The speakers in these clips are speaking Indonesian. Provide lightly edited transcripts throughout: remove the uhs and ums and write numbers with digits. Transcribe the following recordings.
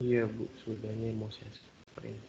Iya Bu, sudahnya mau saya sprint.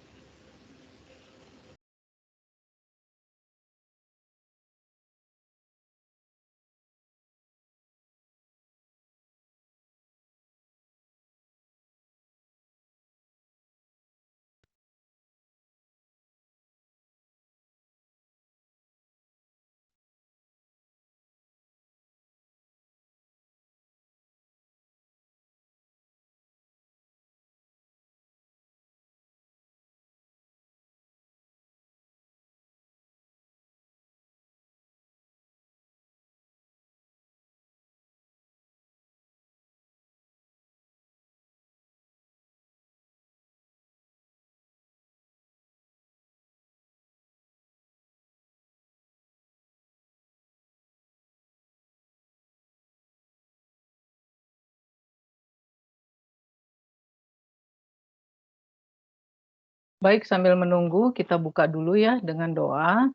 Baik, sambil menunggu kita buka dulu ya dengan doa.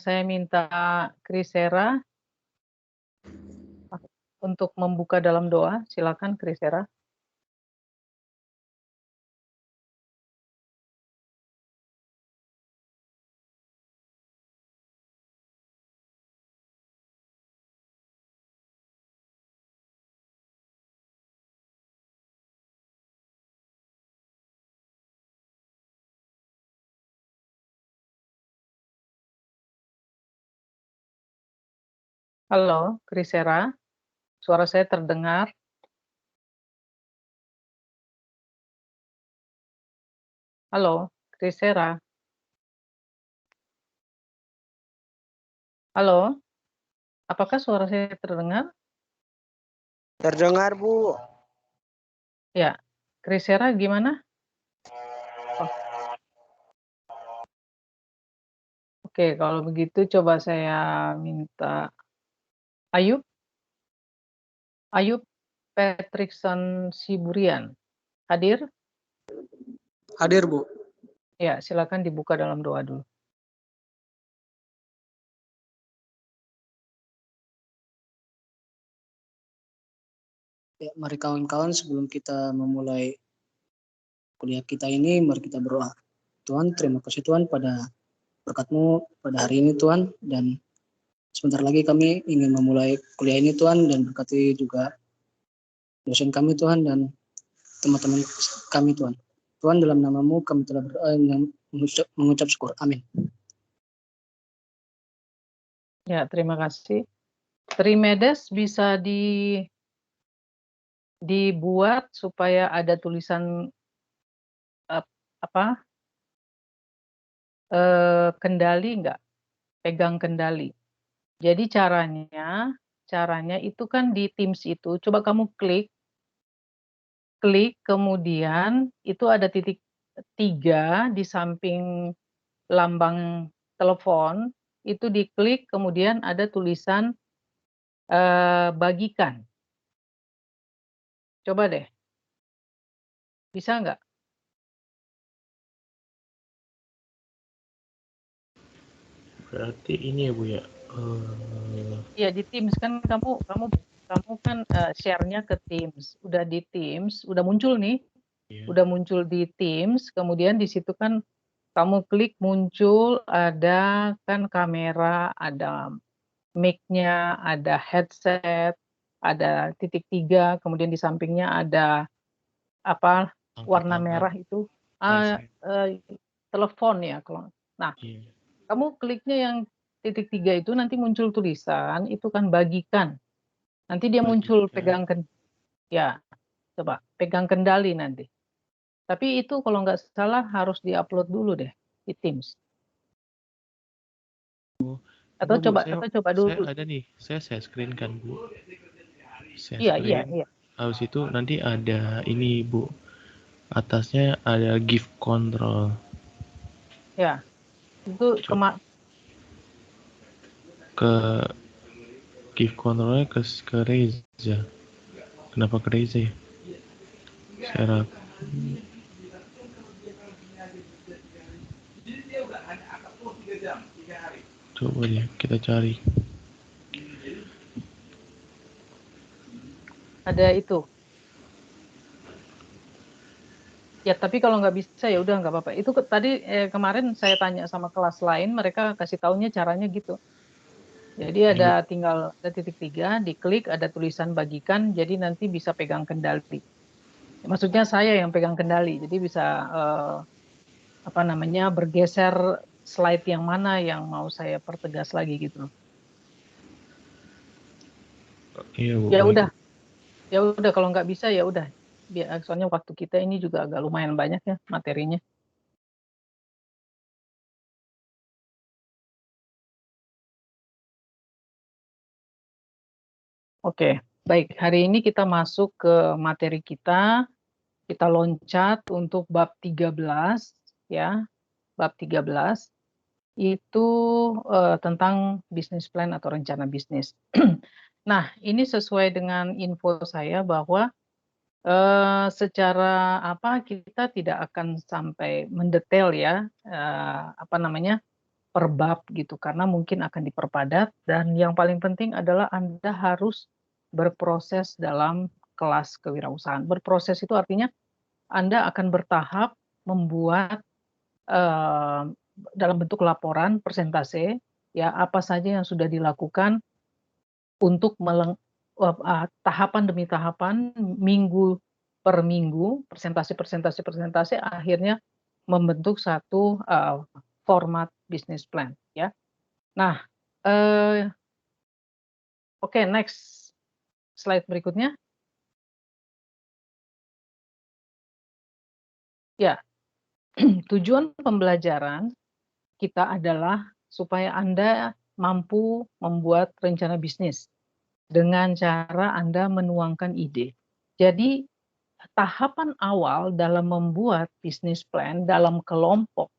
Saya minta Krisera untuk membuka dalam doa. Silakan Krisera. Halo, Krisera. Suara saya terdengar. Halo, Krisera. Halo, apakah suara saya terdengar? Terdengar, Bu. Ya, Krisera gimana? Oh, oke, kalau begitu coba saya minta Ayub Patrickson Siburian. Hadir? Hadir, Bu. Ya, silakan dibuka dalam doa dulu. Ya, mari kawan-kawan sebelum kita memulai kuliah kita ini, mari kita berdoa. Tuhan, terima kasih Tuhan pada berkat-Mu pada hari ini Tuhan, dan sebentar lagi kami ingin memulai kuliah ini Tuhan, dan berkati juga dosen kami Tuhan dan teman-teman kami Tuhan. Tuhan, dalam nama-Mu kami telah berdoa dan mengucap syukur. Amin. Ya, terima kasih. Trimedes bisa dibuat supaya ada tulisan kendali nggak? Pegang kendali. Jadi caranya itu kan di Teams itu, coba kamu klik kemudian itu ada titik 3 di samping lambang telepon, itu diklik kemudian ada tulisan bagikan. Coba deh. Bisa nggak? Berarti ini ya Bu ya. Ya di Teams kan kamu kan share-nya ke Teams. Udah di Teams, udah muncul nih. Ya. Udah muncul di Teams, kemudian di situ kan kamu klik muncul ada kan kamera, ada mic-nya, ada headset, ada titik 3, kemudian di sampingnya ada apa Angkat warna tangan. merah itu telepon ya kalau. Nah, Iya. kamu kliknya yang titik 3 itu nanti muncul tulisan itu kan bagikan. Nanti dia muncul Bagikan. ya coba pegang kendali nanti. Tapi itu kalau nggak salah harus diupload dulu deh di Teams. Atau Enggak Bu, coba saya dulu. ada nih. Saya screen kan Bu. Saya Iya. screen. Habis itu nanti ada ini Bu. Atasnya ada gift control. Ya, itu Ke gift controlnya ke Reza. Kenapa ke Reza ya? Saya coba ya kita cari. ada itu. Ya, tapi kalau nggak bisa ya udah nggak apa-apa. Itu tadi kemarin saya tanya sama kelas lain, mereka kasih taunya caranya gitu. Jadi ada tinggal ada titik 3, diklik ada tulisan bagikan, jadi nanti bisa pegang kendali. Maksudnya saya yang pegang kendali, jadi bisa apa namanya bergeser slide yang mana yang mau saya pertegas lagi gitu. Iya, Bu. Ya baik. udah kalau nggak bisa ya udah. Soalnya waktu kita ini juga agak lumayan banyak ya materinya. Oke, baik. Hari ini kita masuk ke materi kita. Kita loncat untuk bab 13 ya. Bab 13 itu tentang bisnis plan atau rencana bisnis. Nah, ini sesuai dengan info saya bahwa secara apa kita tidak akan sampai mendetail ya apa namanya per bab gitu karena mungkin akan diperpadat dan yang paling penting adalah Anda harus berproses dalam kelas kewirausahaan. Berproses itu artinya Anda akan bertahap membuat eh, dalam bentuk laporan persentase ya apa saja yang sudah dilakukan untuk tahapan demi tahapan minggu per minggu persentase akhirnya membentuk satu format business plan ya. Nah, oke, next slide berikutnya. Ya, tujuan pembelajaran kita adalah supaya Anda mampu membuat rencana bisnis dengan cara Anda menuangkan ide. Jadi, tahapan awal dalam membuat bisnis plan dalam kelompok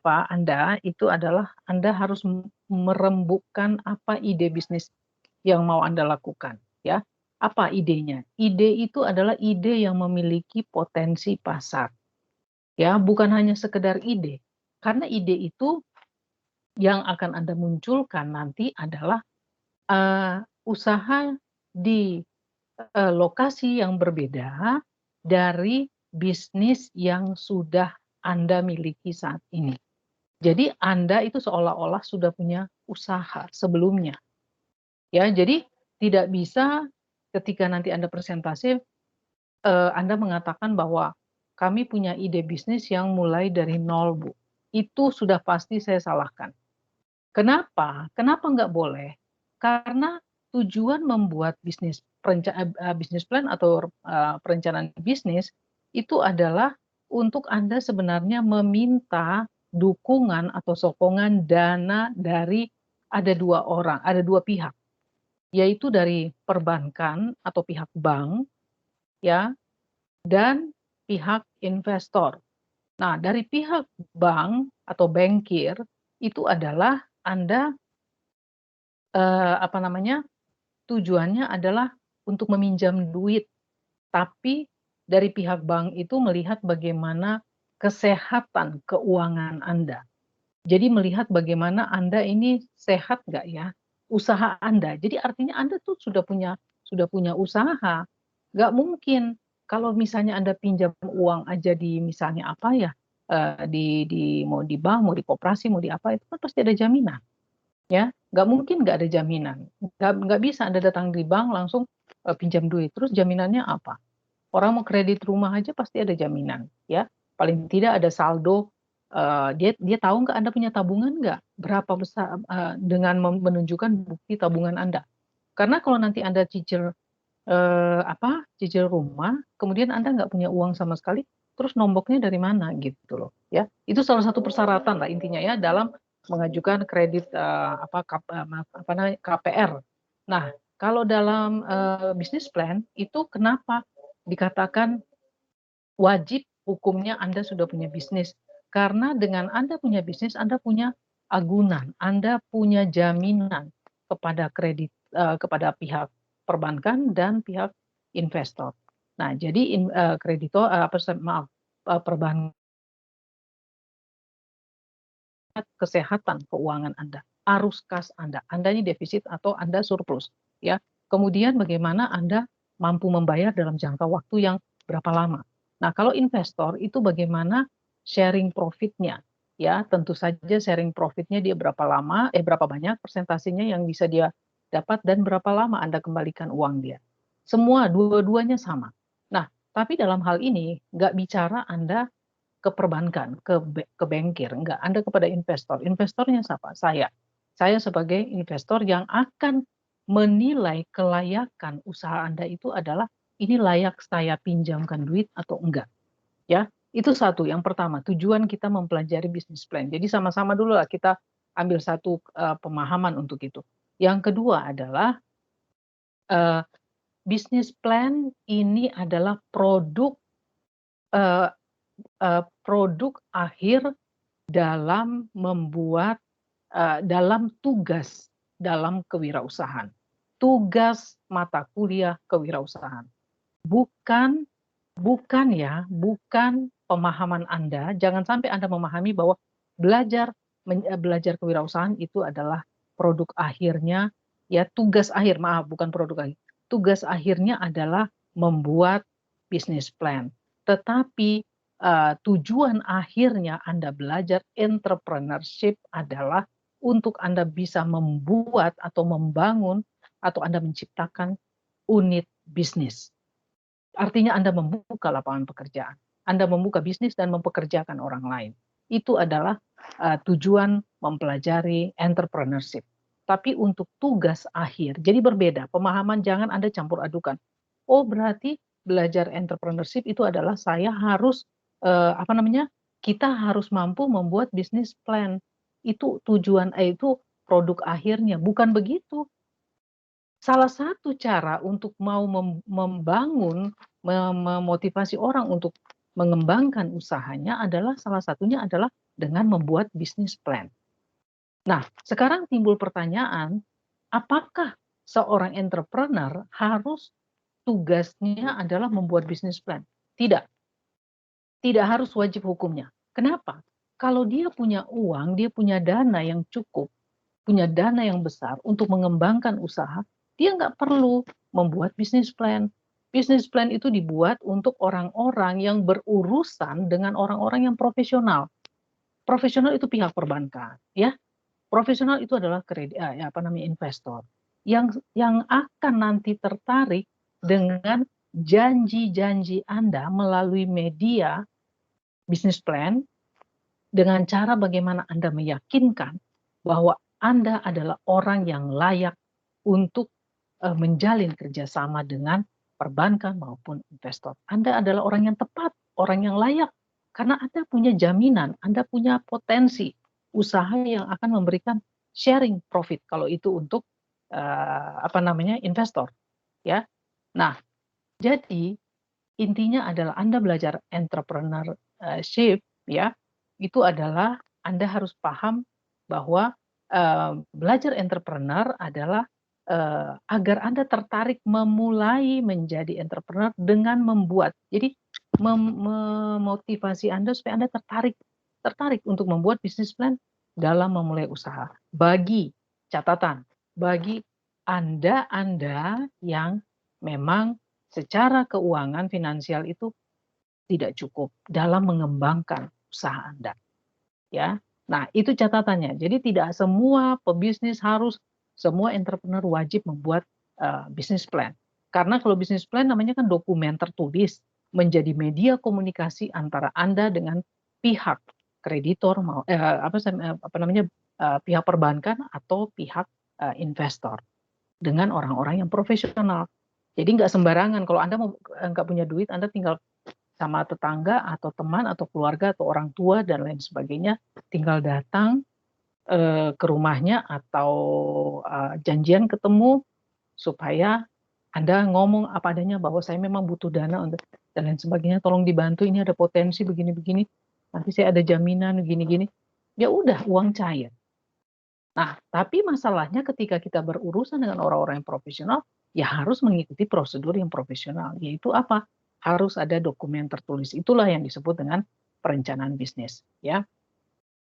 Anda itu adalah Anda harus merembukkan apa ide bisnis yang mau Anda lakukan, ya. Apa idenya? Ide itu adalah ide yang memiliki potensi pasar, ya, bukan hanya sekedar ide. Karena ide itu yang akan Anda munculkan nanti adalah usaha di lokasi yang berbeda dari bisnis yang sudah Anda miliki saat ini. Jadi Anda itu seolah-olah sudah punya usaha sebelumnya. Ya, jadi tidak bisa ketika nanti Anda presentasi Anda mengatakan bahwa kami punya ide bisnis yang mulai dari nol, Bu. Itu sudah pasti saya salahkan. Kenapa? Kenapa nggak boleh? Karena tujuan membuat bisnis plan atau perencanaan bisnis itu adalah untuk Anda sebenarnya meminta dukungan atau sokongan dana dari ada dua pihak, yaitu dari perbankan atau pihak bank, ya, dan pihak investor. Nah, dari pihak bank atau bankir itu adalah Anda apa namanya, tujuannya adalah untuk meminjam duit, tapi dari pihak bank itu melihat bagaimana kesehatan keuangan Anda. Jadi melihat bagaimana Anda ini sehat nggak ya, usaha Anda. Jadi artinya Anda tuh sudah punya usaha. Nggak mungkin kalau misalnya Anda pinjam uang aja di misalnya apa ya, di mau di bank, mau di koperasi, mau di apa, itu kan pasti ada jaminan. Ya, nggak mungkin nggak ada jaminan. Nggak bisa Anda datang di bank langsung pinjam duit, terus jaminannya apa? Orang mau kredit rumah aja pasti ada jaminan, ya. Paling tidak ada saldo, dia dia tahu nggak Anda punya tabungan nggak? Berapa besar dengan menunjukkan bukti tabungan Anda. Karena kalau nanti Anda cicil rumah, kemudian Anda nggak punya uang sama sekali, terus nomboknya dari mana gitu loh, ya. Itu salah satu persyaratan lah intinya ya dalam mengajukan kredit KPR. Nah, kalau dalam bisnis plan itu kenapa dikatakan wajib hukumnya Anda sudah punya bisnis? Karena dengan Anda punya bisnis, Anda punya agunan, Anda punya jaminan kepada kepada pihak perbankan dan pihak investor. Nah, jadi kreditor perbankan kesehatan keuangan Anda, arus kas Anda ini defisit atau Anda surplus, ya. Kemudian bagaimana Anda mampu membayar dalam jangka waktu yang berapa lama. Nah, kalau investor itu bagaimana sharing profitnya, ya tentu saja sharing profitnya dia berapa banyak persentasenya yang bisa dia dapat dan berapa lama Anda kembalikan uang dia. Semua dua-duanya sama. Nah, tapi dalam hal ini nggak bicara Anda ke perbankan, ke bankir, enggak, Anda kepada investor. Investornya siapa? Saya. Saya sebagai investor yang akan menilai kelayakan usaha Anda itu adalah ini layak saya pinjamkan duit atau enggak. Ya, itu satu. Yang pertama, tujuan kita mempelajari bisnis plan. Jadi sama-sama dulu lah kita ambil satu pemahaman untuk itu. Yang kedua adalah bisnis plan ini adalah produk produk akhir dalam membuat dalam tugas dalam kewirausahaan. Tugas mata kuliah kewirausahaan. Bukan pemahaman Anda, jangan sampai Anda memahami bahwa belajar kewirausahaan itu adalah produk akhirnya, ya tugas akhir, bukan produk akhir. Tugas akhirnya adalah membuat bisnis plan. Tetapi tujuan akhirnya Anda belajar entrepreneurship adalah untuk Anda bisa membuat atau membangun atau Anda menciptakan unit bisnis. Artinya Anda membuka lapangan pekerjaan. Anda membuka bisnis dan mempekerjakan orang lain. Itu adalah tujuan mempelajari entrepreneurship. Tapi untuk tugas akhir, jadi berbeda. Pemahaman jangan Anda campur adukan. Oh, berarti belajar entrepreneurship itu adalah saya harus kita harus mampu membuat bisnis plan. Itu tujuan itu produk akhirnya, bukan begitu. Salah satu cara untuk mau membangun, memotivasi orang untuk mengembangkan usahanya adalah salah satunya adalah dengan membuat bisnis plan. Nah, sekarang timbul pertanyaan, apakah seorang entrepreneur harus tugasnya adalah membuat bisnis plan? Tidak. Tidak harus wajib hukumnya. Kenapa? Kalau dia punya uang, dia punya dana yang cukup, punya dana yang besar untuk mengembangkan usaha, dia nggak perlu membuat bisnis plan. Bisnis plan itu dibuat untuk orang-orang yang berurusan dengan orang-orang yang profesional. Profesional itu pihak perbankan, ya. Profesional itu adalah investor yang akan nanti tertarik dengan janji-janji Anda melalui media bisnis plan dengan cara bagaimana Anda meyakinkan bahwa Anda adalah orang yang layak untuk menjalin kerjasama dengan perbankan maupun investor. Anda adalah orang yang tepat, orang yang layak, karena Anda punya jaminan, Anda punya potensi usaha yang akan memberikan sharing profit kalau itu untuk investor, ya. Nah, jadi intinya adalah Anda belajar entrepreneurship, ya, itu adalah Anda harus paham bahwa belajar entrepreneur adalah agar Anda tertarik memulai menjadi entrepreneur dengan membuat. Jadi memotivasi Anda supaya Anda tertarik untuk membuat bisnis plan dalam memulai usaha. Bagi catatan, bagi Anda yang memang secara keuangan finansial itu tidak cukup dalam mengembangkan usaha Anda. Ya. Nah, itu catatannya. Jadi tidak semua pebisnis semua entrepreneur wajib membuat bisnis plan. Karena kalau bisnis plan namanya kan dokumen tertulis menjadi media komunikasi antara Anda dengan pihak kreditor pihak perbankan atau pihak investor dengan orang-orang yang profesional. Jadi nggak sembarangan. Kalau Anda nggak punya duit, Anda tinggal sama tetangga atau teman atau keluarga atau orang tua dan lain sebagainya, tinggal datang ke rumahnya atau janjian ketemu supaya Anda ngomong apa adanya bahwa saya memang butuh dana untuk dan lain sebagainya, tolong dibantu, ini ada potensi begini-begini, nanti saya ada jaminan gini-gini. Ya udah, uang cair. Nah, tapi masalahnya ketika kita berurusan dengan orang-orang yang profesional, ya harus mengikuti prosedur yang profesional, yaitu apa? Harus ada dokumen tertulis. Itulah yang disebut dengan perencanaan bisnis, ya.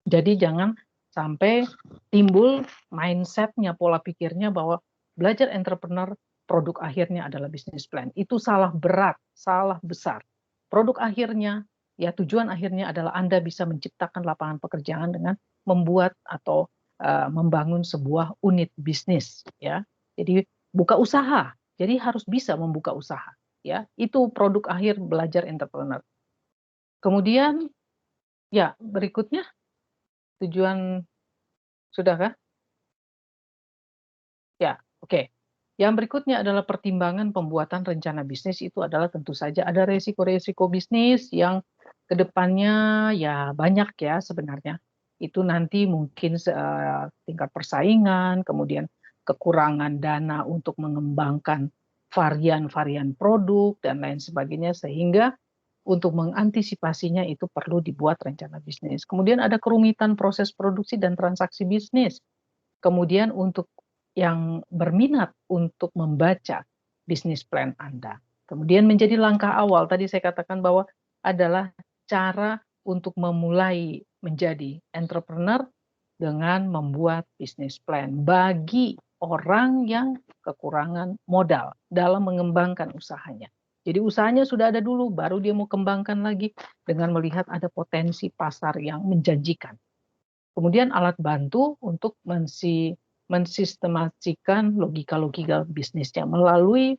Jadi jangan sampai timbul mindset-nya, pola pikirnya bahwa belajar entrepreneur produk akhirnya adalah bisnis plan. Itu salah berat, salah besar. produk akhirnya, ya tujuan akhirnya adalah Anda bisa menciptakan lapangan pekerjaan dengan membuat atau membangun sebuah unit bisnis, ya. Jadi buka usaha, jadi harus bisa membuka usaha, ya. Itu produk akhir belajar entrepreneur. Kemudian, ya berikutnya, tujuan sudahkah? Ya, oke. Yang berikutnya adalah pertimbangan pembuatan rencana bisnis itu adalah tentu saja ada resiko-resiko bisnis yang kedepannya ya banyak ya sebenarnya. Itu nanti mungkin tingkat persaingan, kemudian kekurangan dana untuk mengembangkan varian-varian produk dan lain sebagainya sehingga untuk mengantisipasinya itu perlu dibuat rencana bisnis. Kemudian ada kerumitan proses produksi dan transaksi bisnis. Kemudian untuk yang berminat untuk membaca bisnis plan Anda. Kemudian menjadi langkah awal, tadi saya katakan bahwa adalah cara untuk memulai menjadi entrepreneur dengan membuat bisnis plan bagi orang yang kekurangan modal dalam mengembangkan usahanya. Jadi usahanya sudah ada dulu, baru dia mau kembangkan lagi dengan melihat ada potensi pasar yang menjanjikan. Kemudian alat bantu untuk mensistemasikan logika-logika bisnisnya melalui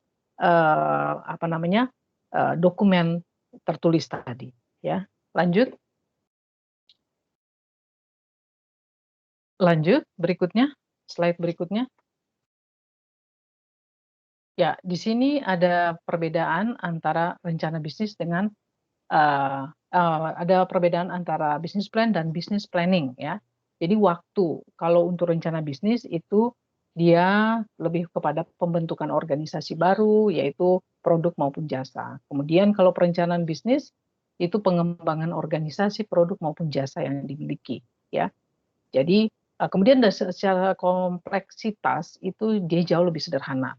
dokumen tertulis tadi, ya. Lanjut berikutnya, slide berikutnya. Ya, di sini ada perbedaan antara rencana bisnis dengan ada perbedaan antara business plan dan business planning, ya. Jadi waktu, kalau untuk rencana bisnis itu dia lebih kepada pembentukan organisasi baru, yaitu produk maupun jasa. Kemudian kalau perencanaan bisnis itu pengembangan organisasi, produk maupun jasa yang dimiliki, ya. Jadi kemudian secara kompleksitas itu dia jauh lebih sederhana,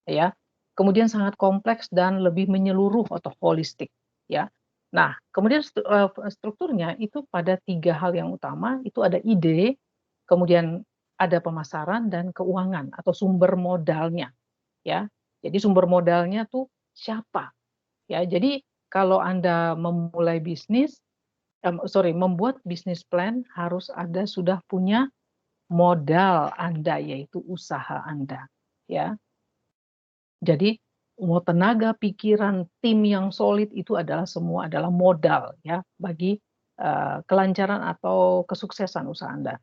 ya. Kemudian sangat kompleks dan lebih menyeluruh atau holistik, ya. Nah, kemudian strukturnya itu pada 3 hal yang utama, itu ada ide, kemudian ada pemasaran dan keuangan atau sumber modalnya, ya. Jadi sumber modalnya tuh siapa? Ya, jadi kalau Anda memulai bisnis, membuat bisnis plan harus ada sudah punya modal Anda, yaitu usaha Anda, ya. Jadi mau tenaga, pikiran, tim yang solid itu adalah semua adalah modal ya bagi kelancaran atau kesuksesan usaha Anda.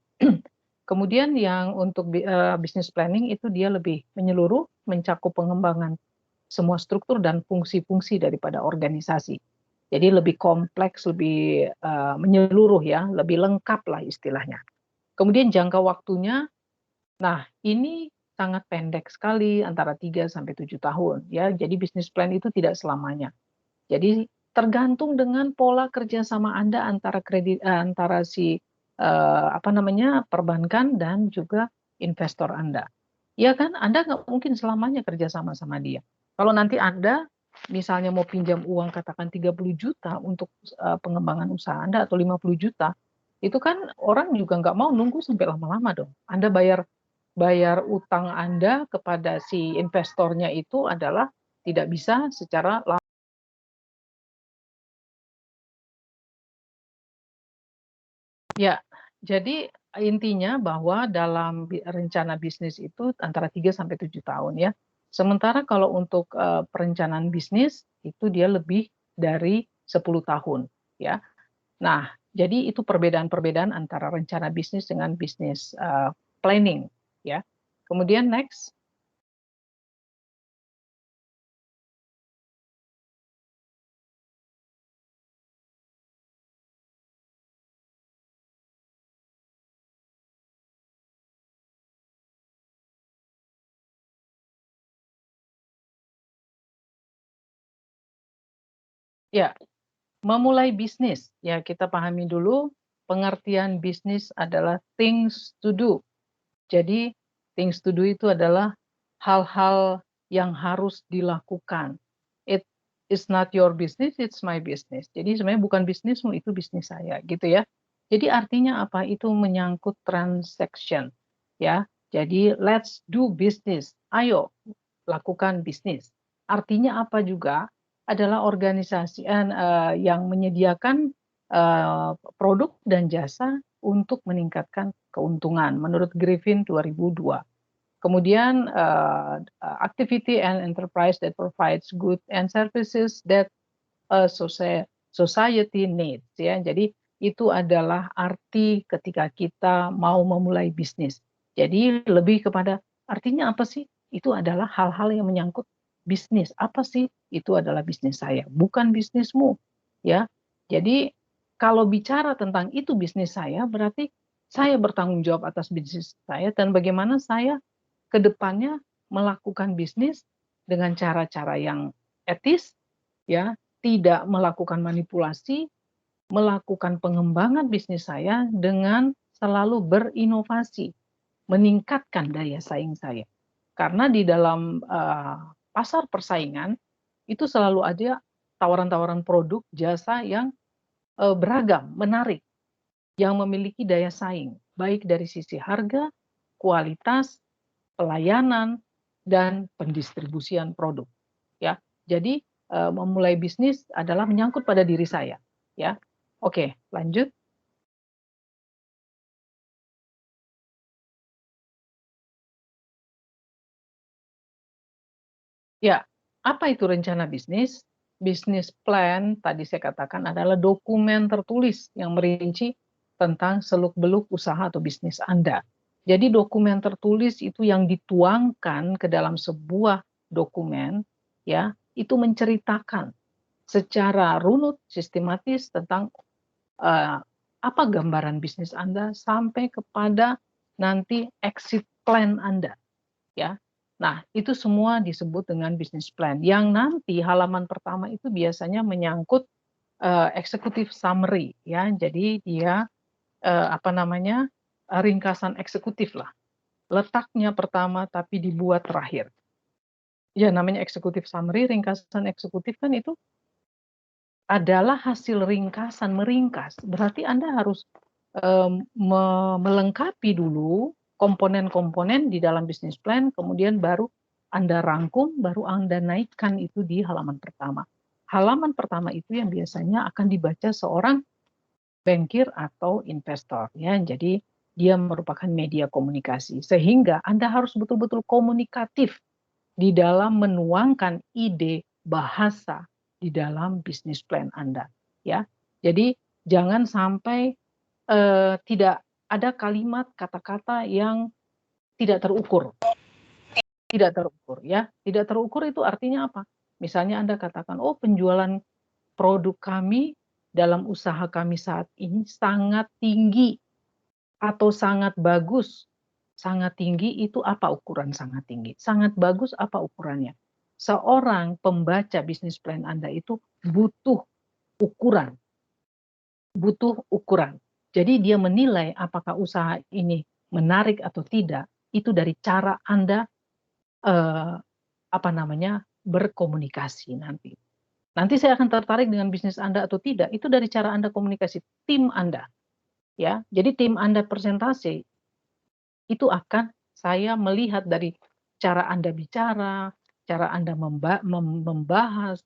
Kemudian yang untuk business planning itu dia lebih menyeluruh, mencakup pengembangan semua struktur dan fungsi-fungsi daripada organisasi. Jadi lebih kompleks, lebih menyeluruh ya, lebih lengkap lah istilahnya. Kemudian jangka waktunya, nah ini sangat pendek sekali antara 3 sampai 7 tahun ya. Jadi bisnis plan itu tidak selamanya. Jadi tergantung dengan pola kerjasama Anda antara si perbankan dan juga investor Anda. Ya kan, Anda nggak mungkin selamanya kerjasama sama dia. Kalau nanti Anda misalnya mau pinjam uang katakan 30 juta untuk pengembangan usaha Anda atau 50 juta, itu kan orang juga nggak mau nunggu sampai lama-lama dong. Anda bayar utang Anda kepada si investornya itu adalah tidak bisa secara ya. Jadi intinya bahwa dalam rencana bisnis itu antara 3 sampai 7 tahun ya. Sementara kalau untuk perencanaan bisnis itu dia lebih dari 10 tahun ya. Nah, jadi itu perbedaan-perbedaan antara rencana bisnis dengan bisnis planning ya. Kemudian next. Ya, memulai bisnis, ya kita pahami dulu pengertian bisnis adalah things to do. Jadi things to do itu adalah hal-hal yang harus dilakukan. It is not your business, it's my business. Jadi sebenarnya bukan bisnismu, itu bisnis saya, gitu ya. Jadi artinya apa? Itu menyangkut transaction, ya. Jadi let's do business. Ayo lakukan bisnis. Artinya apa juga? adalah organisasi yang menyediakan produk dan jasa untuk meningkatkan keuntungan menurut Griffin 2002. Kemudian activity and enterprise that provides goods and services that society needs, ya. Jadi itu adalah arti ketika kita mau memulai bisnis. Jadi lebih kepada artinya apa sih? Itu adalah hal-hal yang menyangkut bisnis. Apa sih? Itu adalah bisnis saya, bukan bisnismu, ya. Jadi kalau bicara tentang itu bisnis saya, berarti saya bertanggung jawab atas bisnis saya dan bagaimana saya ke depannya melakukan bisnis dengan cara-cara yang etis, ya, tidak melakukan manipulasi, melakukan pengembangan bisnis saya dengan selalu berinovasi, meningkatkan daya saing saya. Karena di dalam pasar persaingan itu selalu ada tawaran-tawaran produk, jasa yang beragam, menarik, yang memiliki daya saing, baik dari sisi harga, kualitas, pelayanan, dan pendistribusian produk. Ya, jadi memulai bisnis adalah menyangkut pada diri saya. Ya, oke, lanjut. Ya, apa itu rencana bisnis? Bisnis plan tadi saya katakan adalah dokumen tertulis yang merinci tentang seluk-beluk usaha atau bisnis Anda. Jadi dokumen tertulis itu yang dituangkan ke dalam sebuah dokumen, ya, itu menceritakan secara runut, sistematis tentang apa gambaran bisnis Anda sampai kepada nanti exit plan Anda, ya. Nah, itu semua disebut dengan business plan. Yang nanti halaman pertama itu biasanya menyangkut executive summary, ya. Jadi dia ringkasan eksekutif lah. Letaknya pertama tapi dibuat terakhir. Ya, namanya executive summary, ringkasan eksekutif kan itu adalah hasil ringkasan, meringkas. Berarti Anda harus melengkapi dulu komponen-komponen di dalam bisnis plan, kemudian baru Anda rangkum, baru Anda naikkan itu di halaman pertama. Halaman pertama itu yang biasanya akan dibaca seorang bankir atau investor, ya. Jadi dia merupakan media komunikasi, sehingga Anda harus betul-betul komunikatif di dalam menuangkan ide, bahasa di dalam bisnis plan Anda, ya. Jadi jangan sampai tidak ada kalimat kata-kata yang tidak terukur. Tidak terukur, ya. Tidak terukur itu artinya apa? Misalnya Anda katakan, oh, penjualan produk kami dalam usaha kami saat ini sangat tinggi atau sangat bagus. Sangat tinggi itu apa ukuran sangat tinggi? Sangat bagus apa ukurannya? Seorang pembaca bisnis plan Anda itu butuh ukuran. Butuh ukuran. Jadi dia menilai apakah usaha ini menarik atau tidak, itu dari cara Anda berkomunikasi nanti. Nanti saya akan tertarik dengan bisnis Anda atau tidak, itu dari cara Anda komunikasi, tim Anda. Ya, jadi tim Anda presentasi, itu akan saya melihat dari cara Anda bicara, cara Anda membahas,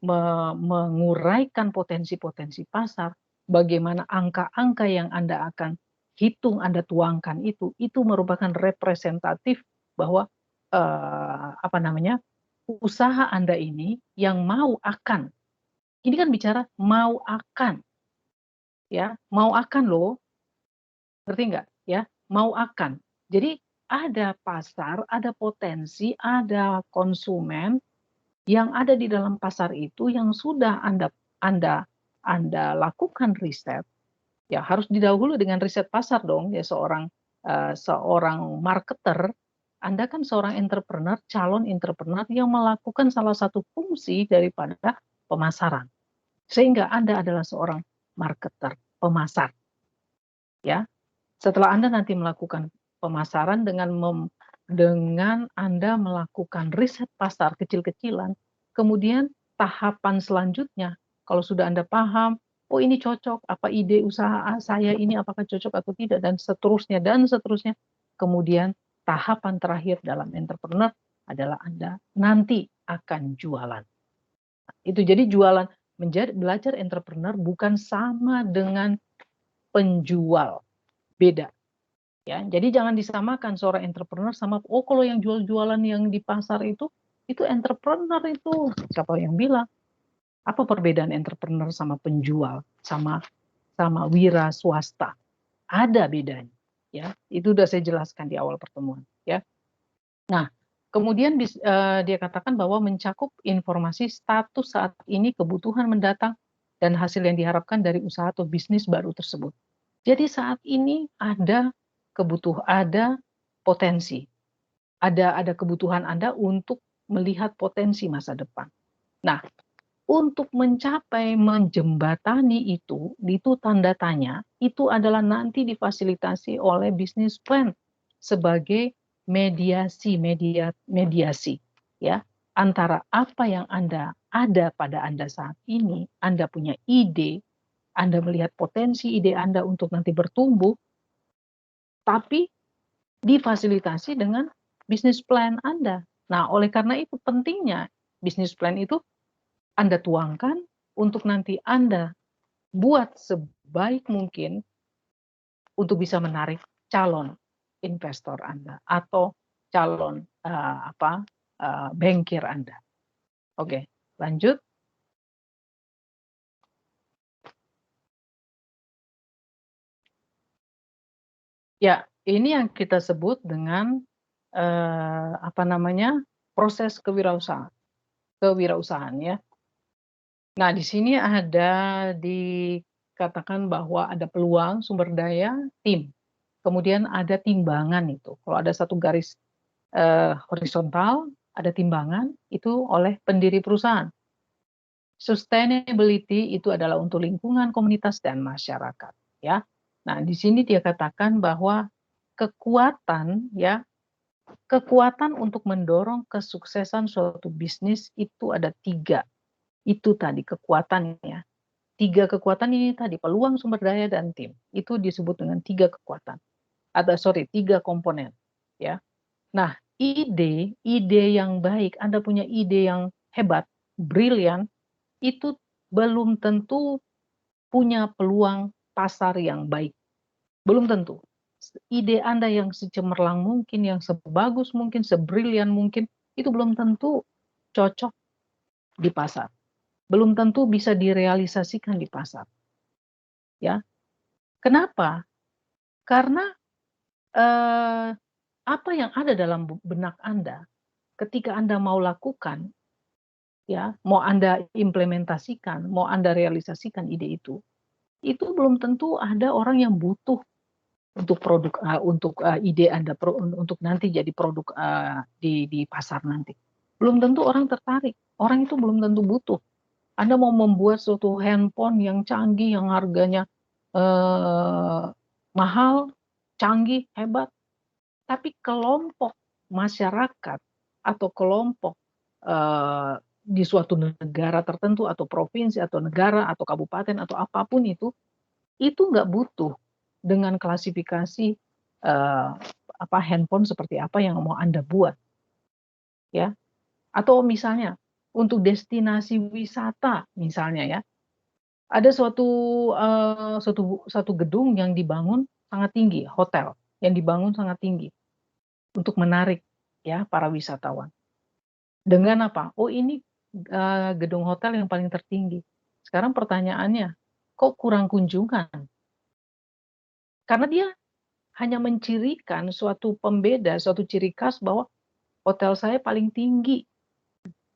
menguraikan potensi-potensi pasar, bagaimana angka-angka yang Anda akan hitung, Anda tuangkan itu merupakan representatif bahwa usaha Anda ini yang ini kan bicara mau akan, ya, mau akan loh, ngerti nggak? Ya, mau akan. Jadi ada pasar, ada potensi, ada konsumen yang ada di dalam pasar itu yang sudah Anda lakukan riset, ya harus didahului dengan riset pasar dong, ya seorang marketer, Anda kan seorang entrepreneur, calon entrepreneur yang melakukan salah satu fungsi daripada pemasaran. Sehingga Anda adalah seorang marketer, pemasar. Ya. Setelah Anda nanti melakukan pemasaran dengan Anda melakukan riset pasar kecil-kecilan, kemudian tahapan selanjutnya, kalau sudah Anda paham, oh ini cocok, apa ide usaha saya ini apakah cocok atau tidak, dan seterusnya, kemudian tahapan terakhir dalam entrepreneur adalah Anda nanti akan jualan. Itu jadi jualan, belajar entrepreneur bukan sama dengan penjual, beda. Ya, jadi jangan disamakan seorang entrepreneur sama kalau yang jual-jualan yang di pasar itu entrepreneur itu. Siapa yang bilang? Apa perbedaan entrepreneur sama penjual, sama wira swasta? Ada bedanya. Ya, itu sudah saya jelaskan di awal pertemuan. Ya, nah kemudian dia katakan bahwa mencakup informasi status saat ini, kebutuhan mendatang, dan hasil yang diharapkan dari usaha atau bisnis baru tersebut. Jadi saat ini ada ada potensi, ada kebutuhan Anda untuk melihat potensi masa depan. Nah, untuk menjembatani itu tanda tanya, itu adalah nanti difasilitasi oleh business plan sebagai mediasi ya, antara apa yang Anda ada pada Anda saat ini, Anda punya ide, Anda melihat potensi ide Anda untuk nanti bertumbuh, tapi difasilitasi dengan business plan Anda. Nah, oleh karena itu pentingnya business plan itu Anda tuangkan untuk nanti Anda buat sebaik mungkin untuk bisa menarik calon investor Anda atau calon bankir Anda. Oke, lanjut. Ya, ini yang kita sebut dengan proses kewirausahaan ya. Nah, di sini ada dikatakan bahwa ada peluang, sumber daya, tim. Kemudian ada timbangan itu. Kalau ada satu garis horizontal, ada timbangan itu oleh pendiri perusahaan. Sustainability itu adalah untuk lingkungan, komunitas, dan masyarakat. Ya. Nah, di sini dia katakan bahwa kekuatan untuk mendorong kesuksesan suatu bisnis itu ada 3. Itu tadi kekuatannya. 3 kekuatan ini tadi, peluang, sumber daya, dan tim. Itu disebut dengan 3 kekuatan. 3 komponen. Ya. Nah, ide yang baik, Anda punya ide yang hebat, brilian, itu belum tentu punya peluang pasar yang baik. Belum tentu. Ide Anda yang secemerlang mungkin, yang sebagus mungkin, sebrilian mungkin, itu belum tentu cocok di pasar. Belum tentu bisa direalisasikan di pasar. Ya. Kenapa? Karena apa yang ada dalam benak Anda ketika Anda mau lakukan, ya, mau Anda implementasikan, mau Anda realisasikan ide itu belum tentu ada orang yang butuh untuk produk ide Anda untuk nanti jadi produk di pasar nanti. Belum tentu orang tertarik. Orang itu belum tentu butuh. Anda mau membuat suatu handphone yang canggih, yang harganya mahal, canggih, hebat, tapi kelompok masyarakat atau kelompok di suatu negara tertentu atau provinsi atau negara atau kabupaten atau apapun itu nggak butuh dengan klasifikasi handphone seperti apa yang mau Anda buat, ya. Atau misalnya untuk destinasi wisata misalnya ya, ada suatu gedung yang dibangun sangat tinggi, hotel yang dibangun sangat tinggi untuk menarik ya para wisatawan. Dengan apa? Oh, ini gedung hotel yang paling tertinggi. Sekarang pertanyaannya, kok kurang kunjungan? Karena dia hanya mencirikan suatu pembeda, suatu ciri khas bahwa hotel saya paling tinggi,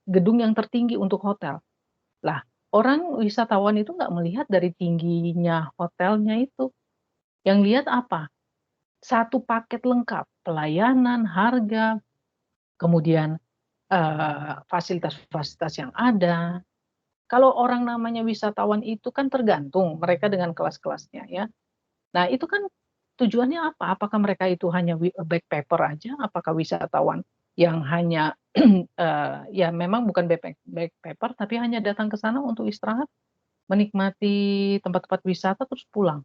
gedung yang tertinggi untuk hotel. Lah, orang wisatawan itu nggak melihat dari tingginya hotelnya itu. Yang lihat apa? Satu paket lengkap, pelayanan, harga, kemudian fasilitas-fasilitas yang ada. Kalau orang namanya wisatawan itu kan tergantung mereka dengan kelas-kelasnya ya. Nah, itu kan tujuannya apa? Apakah mereka itu hanya backpacker aja? Apakah wisatawan yang hanya ya memang bukan backpacker tapi hanya datang ke sana untuk istirahat, menikmati tempat-tempat wisata terus pulang.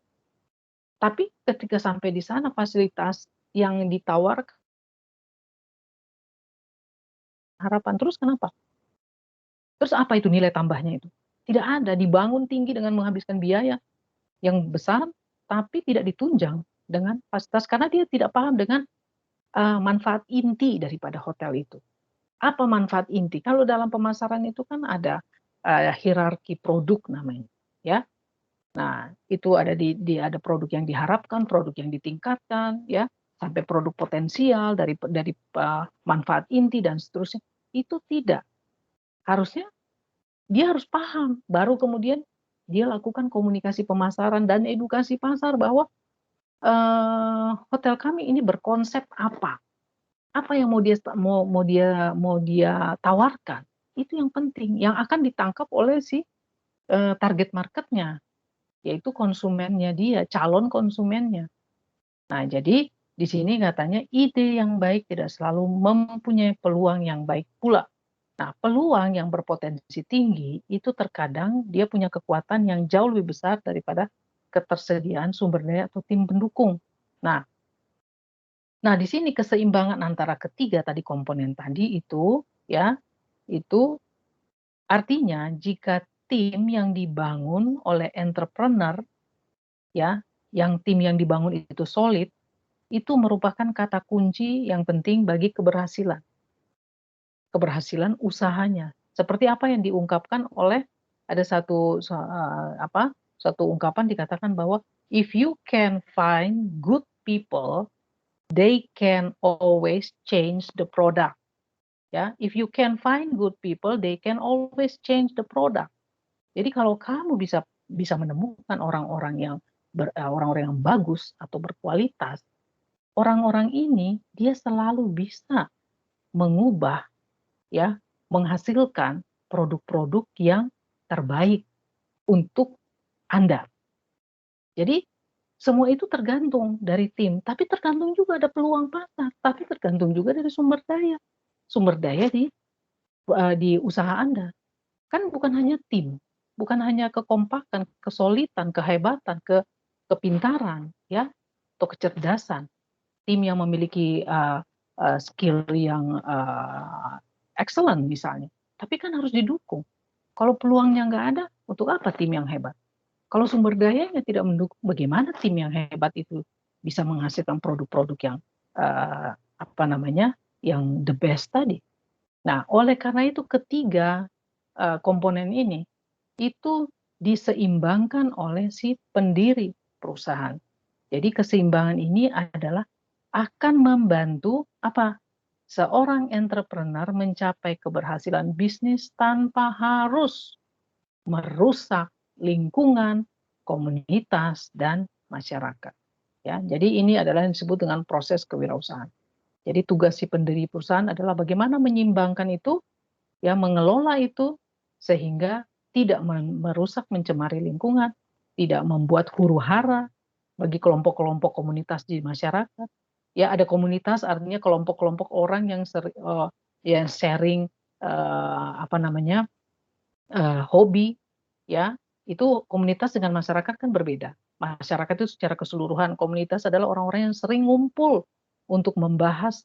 Tapi ketika sampai di sana fasilitas yang ditawarkan harapan terus kenapa? Terus apa itu nilai tambahnya itu? Tidak ada, dibangun tinggi dengan menghabiskan biaya yang besar, tapi tidak ditunjang dengan fasilitas karena dia tidak paham dengan manfaat inti daripada hotel itu. Apa manfaat inti? Kalau dalam pemasaran itu kan ada hierarki produk namanya, ya. Nah, itu ada ada produk yang diharapkan, produk yang ditingkatkan, ya, sampai produk potensial dari manfaat inti dan seterusnya. Itu tidak. Harusnya dia harus paham, baru kemudian dia lakukan komunikasi pemasaran dan edukasi pasar bahwa hotel kami ini berkonsep apa yang mau dia tawarkan, itu yang penting, yang akan ditangkap oleh si target marketnya, yaitu konsumennya dia, calon konsumennya. Nah, jadi di sini katanya ide yang baik tidak selalu mempunyai peluang yang baik pula. Nah, peluang yang berpotensi tinggi itu terkadang dia punya kekuatan yang jauh lebih besar daripada ketersediaan sumber daya atau tim pendukung. Nah, di sini keseimbangan antara ketiga tadi komponen tadi itu, ya, itu artinya jika tim yang dibangun oleh entrepreneur, ya, yang tim yang dibangun itu solid, itu merupakan kata kunci yang penting bagi keberhasilan usahanya. Seperti apa yang diungkapkan oleh ada satu ungkapan dikatakan bahwa if you can find good people, they can always change the product. Ya, if you can find good people, they can always change the product. Jadi kalau kamu bisa menemukan orang-orang yang bagus atau berkualitas, orang-orang ini dia selalu bisa mengubah, ya, menghasilkan produk-produk yang terbaik untuk Anda. Jadi semua itu tergantung dari tim, tapi tergantung juga ada peluang pasar, tapi tergantung juga dari sumber daya di usaha Anda. Kan bukan hanya tim, bukan hanya kekompakan, kesolidan, kehebatan, kepintaran, ya, atau kecerdasan. Tim yang memiliki skill yang excellent misalnya, tapi kan harus didukung. Kalau peluangnya nggak ada, untuk apa tim yang hebat? Kalau sumber dayanya tidak mendukung, bagaimana tim yang hebat itu bisa menghasilkan produk-produk yang yang the best tadi? Nah, oleh karena itu ketiga komponen ini itu diseimbangkan oleh si pendiri perusahaan. Jadi keseimbangan ini adalah akan membantu seorang entrepreneur mencapai keberhasilan bisnis tanpa harus merusak lingkungan, komunitas, dan masyarakat. Ya, jadi ini adalah yang disebut dengan proses kewirausahaan. Jadi tugas si pendiri perusahaan adalah bagaimana menyimbangkan itu, ya, mengelola itu sehingga tidak merusak, mencemari lingkungan, tidak membuat huru-hara bagi kelompok-kelompok komunitas di masyarakat. Ya, ada komunitas artinya kelompok-kelompok orang yang sharing hobi, ya. Itu komunitas dengan masyarakat kan berbeda. Masyarakat itu secara keseluruhan, komunitas adalah orang-orang yang sering ngumpul untuk membahas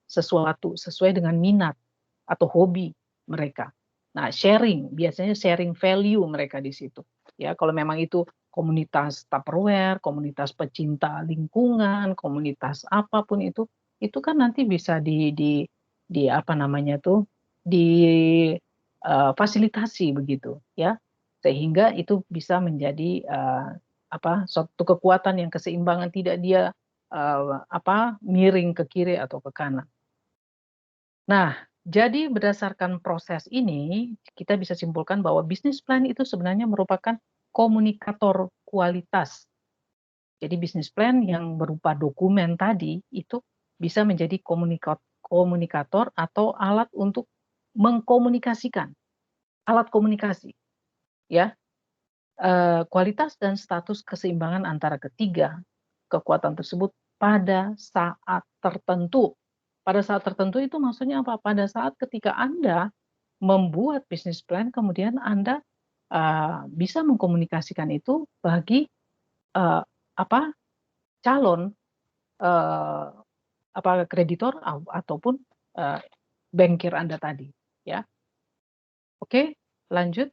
sesuatu sesuai dengan minat atau hobi mereka. Nah, biasanya sharing value mereka di situ. Ya, kalau memang itu komunitas Tupperware, komunitas pecinta lingkungan, komunitas apapun itu kan nanti bisa fasilitasi begitu, ya, sehingga itu bisa menjadi suatu kekuatan yang keseimbangan, tidak dia miring ke kiri atau ke kanan. Nah, jadi berdasarkan proses ini kita bisa simpulkan bahwa bisnis plan itu sebenarnya merupakan komunikator kualitas. Jadi bisnis plan yang berupa dokumen tadi itu bisa menjadi komunikator atau alat untuk mengkomunikasikan, alat komunikasi, ya, kualitas dan status keseimbangan antara ketiga kekuatan tersebut pada saat tertentu. Pada saat tertentu itu maksudnya apa? Pada saat ketika Anda membuat bisnis plan, kemudian Anda bisa mengkomunikasikan itu bagi calon kreditor ataupun bankir Anda tadi, ya. Oke, lanjut.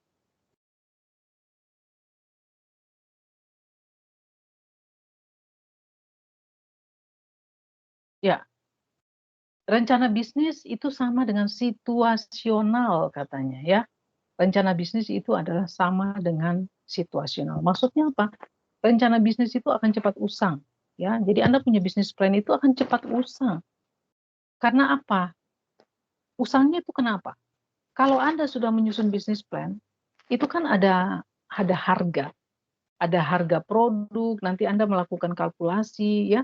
Ya, rencana bisnis itu sama dengan situasional katanya ya. Rencana bisnis itu adalah sama dengan situasional. Maksudnya apa? Rencana bisnis itu akan cepat usang ya. Jadi Anda punya bisnis plan itu akan cepat usang. Karena apa? Usangnya itu kenapa? Kalau Anda sudah menyusun bisnis plan, itu kan ada harga produk, nanti Anda melakukan kalkulasi ya,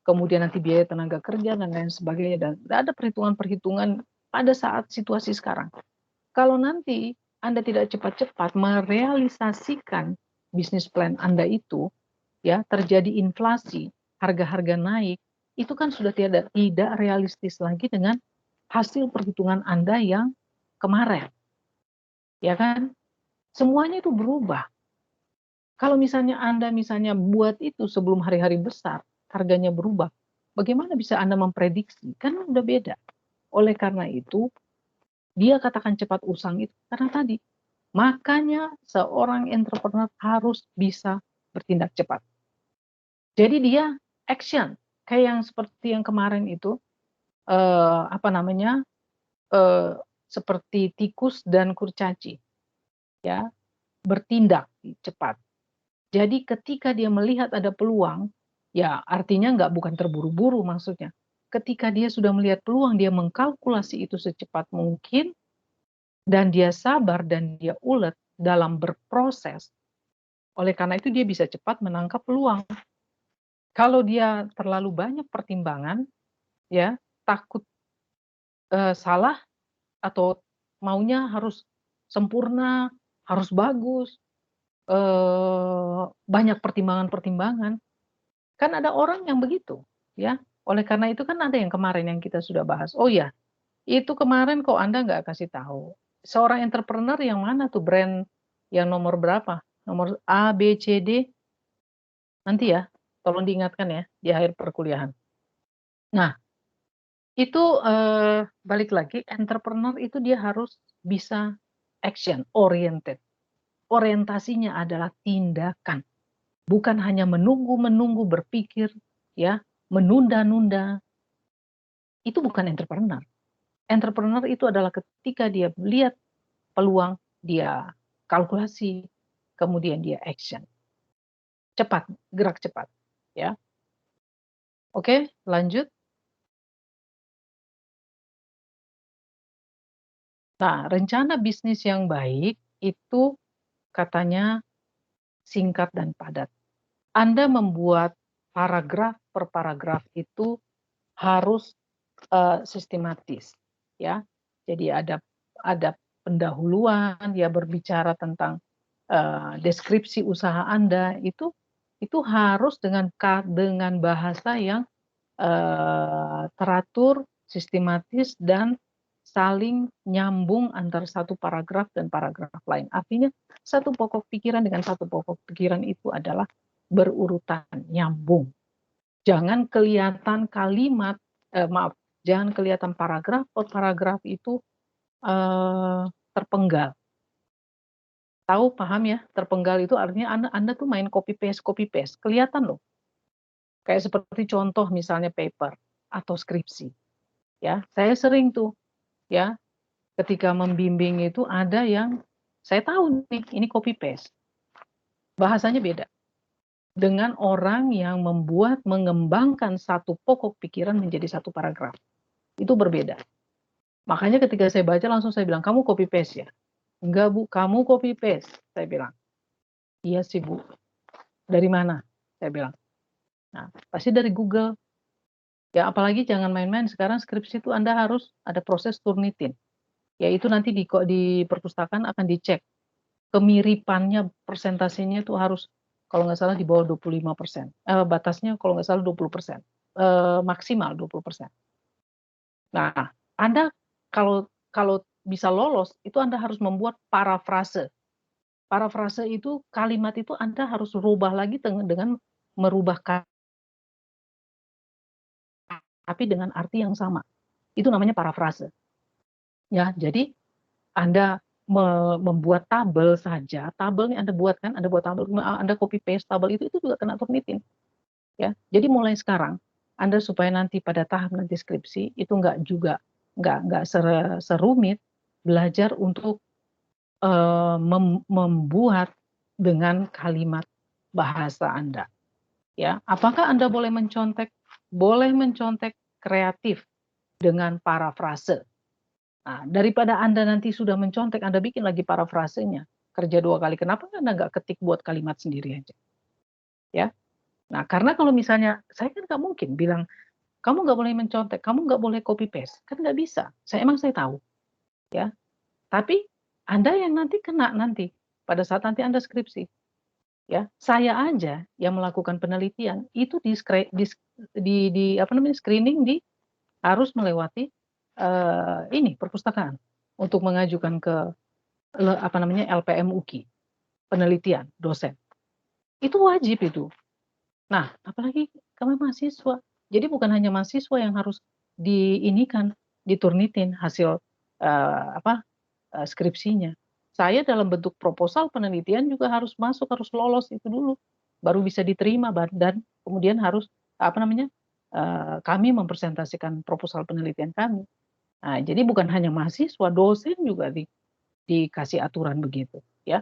kemudian nanti biaya tenaga kerja dan lain sebagainya, dan ada perhitungan-perhitungan pada saat situasi sekarang. Kalau nanti Anda tidak cepat-cepat merealisasikan bisnis plan Anda itu, ya terjadi inflasi, harga-harga naik, itu kan sudah tidak realistis lagi dengan hasil perhitungan Anda yang kemarin, ya kan? Semuanya itu berubah. Kalau misalnya Anda buat itu sebelum hari-hari besar, harganya berubah, bagaimana bisa Anda memprediksi? Kan udah beda. Oleh karena itu, dia katakan cepat usang itu karena tadi. Makanya seorang entrepreneur harus bisa bertindak cepat. Jadi dia action, kayak yang seperti yang kemarin itu, seperti tikus dan kurcaci, ya, bertindak cepat. Jadi ketika dia melihat ada peluang, ya artinya bukan terburu-buru maksudnya. Ketika dia sudah melihat peluang, dia mengkalkulasi itu secepat mungkin, dan dia sabar dan dia ulet dalam berproses. Oleh karena itu dia bisa cepat menangkap peluang. Kalau dia terlalu banyak pertimbangan, ya takut salah atau maunya harus sempurna, harus bagus, banyak pertimbangan-pertimbangan. Kan ada orang yang begitu, ya. Oleh karena itu kan ada yang kemarin yang kita sudah bahas. Oh ya, itu kemarin kok Anda nggak kasih tahu. Seorang entrepreneur yang mana tuh, brand yang nomor berapa? Nomor A, B, C, D? Nanti ya, tolong diingatkan ya di akhir perkuliahan. Nah, itu balik lagi, entrepreneur itu dia harus bisa action oriented. Orientasinya adalah tindakan, bukan hanya menunggu berpikir, ya, menunda-nunda. Itu bukan entrepreneur. Entrepreneur itu adalah ketika dia melihat peluang, dia kalkulasi, kemudian dia action. Cepat, gerak cepat, ya. Oke, lanjut. Nah, rencana bisnis yang baik itu katanya singkat dan padat. Anda membuat paragraf per paragraf itu harus sistematis, ya. Jadi ada pendahuluan, ya, berbicara tentang deskripsi usaha Anda itu harus dengan bahasa yang teratur, sistematis, dan saling nyambung antara satu paragraf dan paragraf lain. Artinya satu pokok pikiran dengan satu pokok pikiran itu adalah berurutan, nyambung. Jangan kelihatan jangan kelihatan paragraf per paragraf itu terpenggal. Tahu, paham ya? Terpenggal itu artinya Anda tuh main copy paste, kelihatan loh. Kayak seperti contoh misalnya paper atau skripsi. Ya, saya sering tuh, ya, ketika membimbing itu ada yang saya tahu nih, ini copy paste. Bahasanya beda dengan orang yang mengembangkan satu pokok pikiran menjadi satu paragraf. Itu berbeda. Makanya ketika saya baca langsung saya bilang, kamu copy paste ya? Enggak Bu, kamu copy paste. Saya bilang, iya sih Bu. Dari mana? Saya bilang. Nah, pasti dari Google. Ya, apalagi jangan main-main. Sekarang skripsi itu Anda harus ada proses Turnitin. Yaitu nanti di perpustakaan akan dicek. Kemiripannya, persentasenya itu harus, kalau nggak salah di bawah 25%. Batasnya kalau nggak salah 20%. Maksimal 20%. Nah, Anda kalau bisa lolos, itu Anda harus membuat parafrase. Parafrase itu kalimat itu Anda harus rubah lagi dengan merubah kata, tapi dengan arti yang sama. Itu namanya parafrase. Ya, jadi Anda membuat tabel saja, tabelnya Anda buat kan, Anda buat tabel, Anda copy paste tabel itu juga kena Turnitin. Ya, jadi mulai sekarang Anda supaya nanti pada tahap nanti skripsi itu nggak serumit belajar untuk membuat dengan kalimat bahasa Anda. Ya, apakah Anda boleh mencontek? Boleh mencontek kreatif dengan parafrase. Nah, daripada Anda nanti sudah mencontek, Anda bikin lagi parafrasenya. Kerja 2 kali. Kenapa Anda nggak ketik buat kalimat sendiri aja? Ya. Nah, karena kalau misalnya, saya kan nggak mungkin bilang, kamu nggak boleh mencontek, kamu nggak boleh copy paste. Kan nggak bisa. Saya tahu. Ya. Tapi Anda yang nanti kena nanti. Pada saat nanti Anda skripsi. Ya, saya aja yang melakukan penelitian itu di screening harus melewati ini perpustakaan untuk mengajukan ke LPM UKI penelitian dosen. Itu wajib itu. Nah, apalagi kami mahasiswa. Jadi bukan hanya mahasiswa yang harus diturnitin hasil skripsinya. Saya dalam bentuk proposal penelitian juga harus lolos itu dulu, baru bisa diterima dan kemudian harus kami mempresentasikan proposal penelitian kami. Nah, jadi bukan hanya mahasiswa, dosen juga dikasih aturan begitu, ya.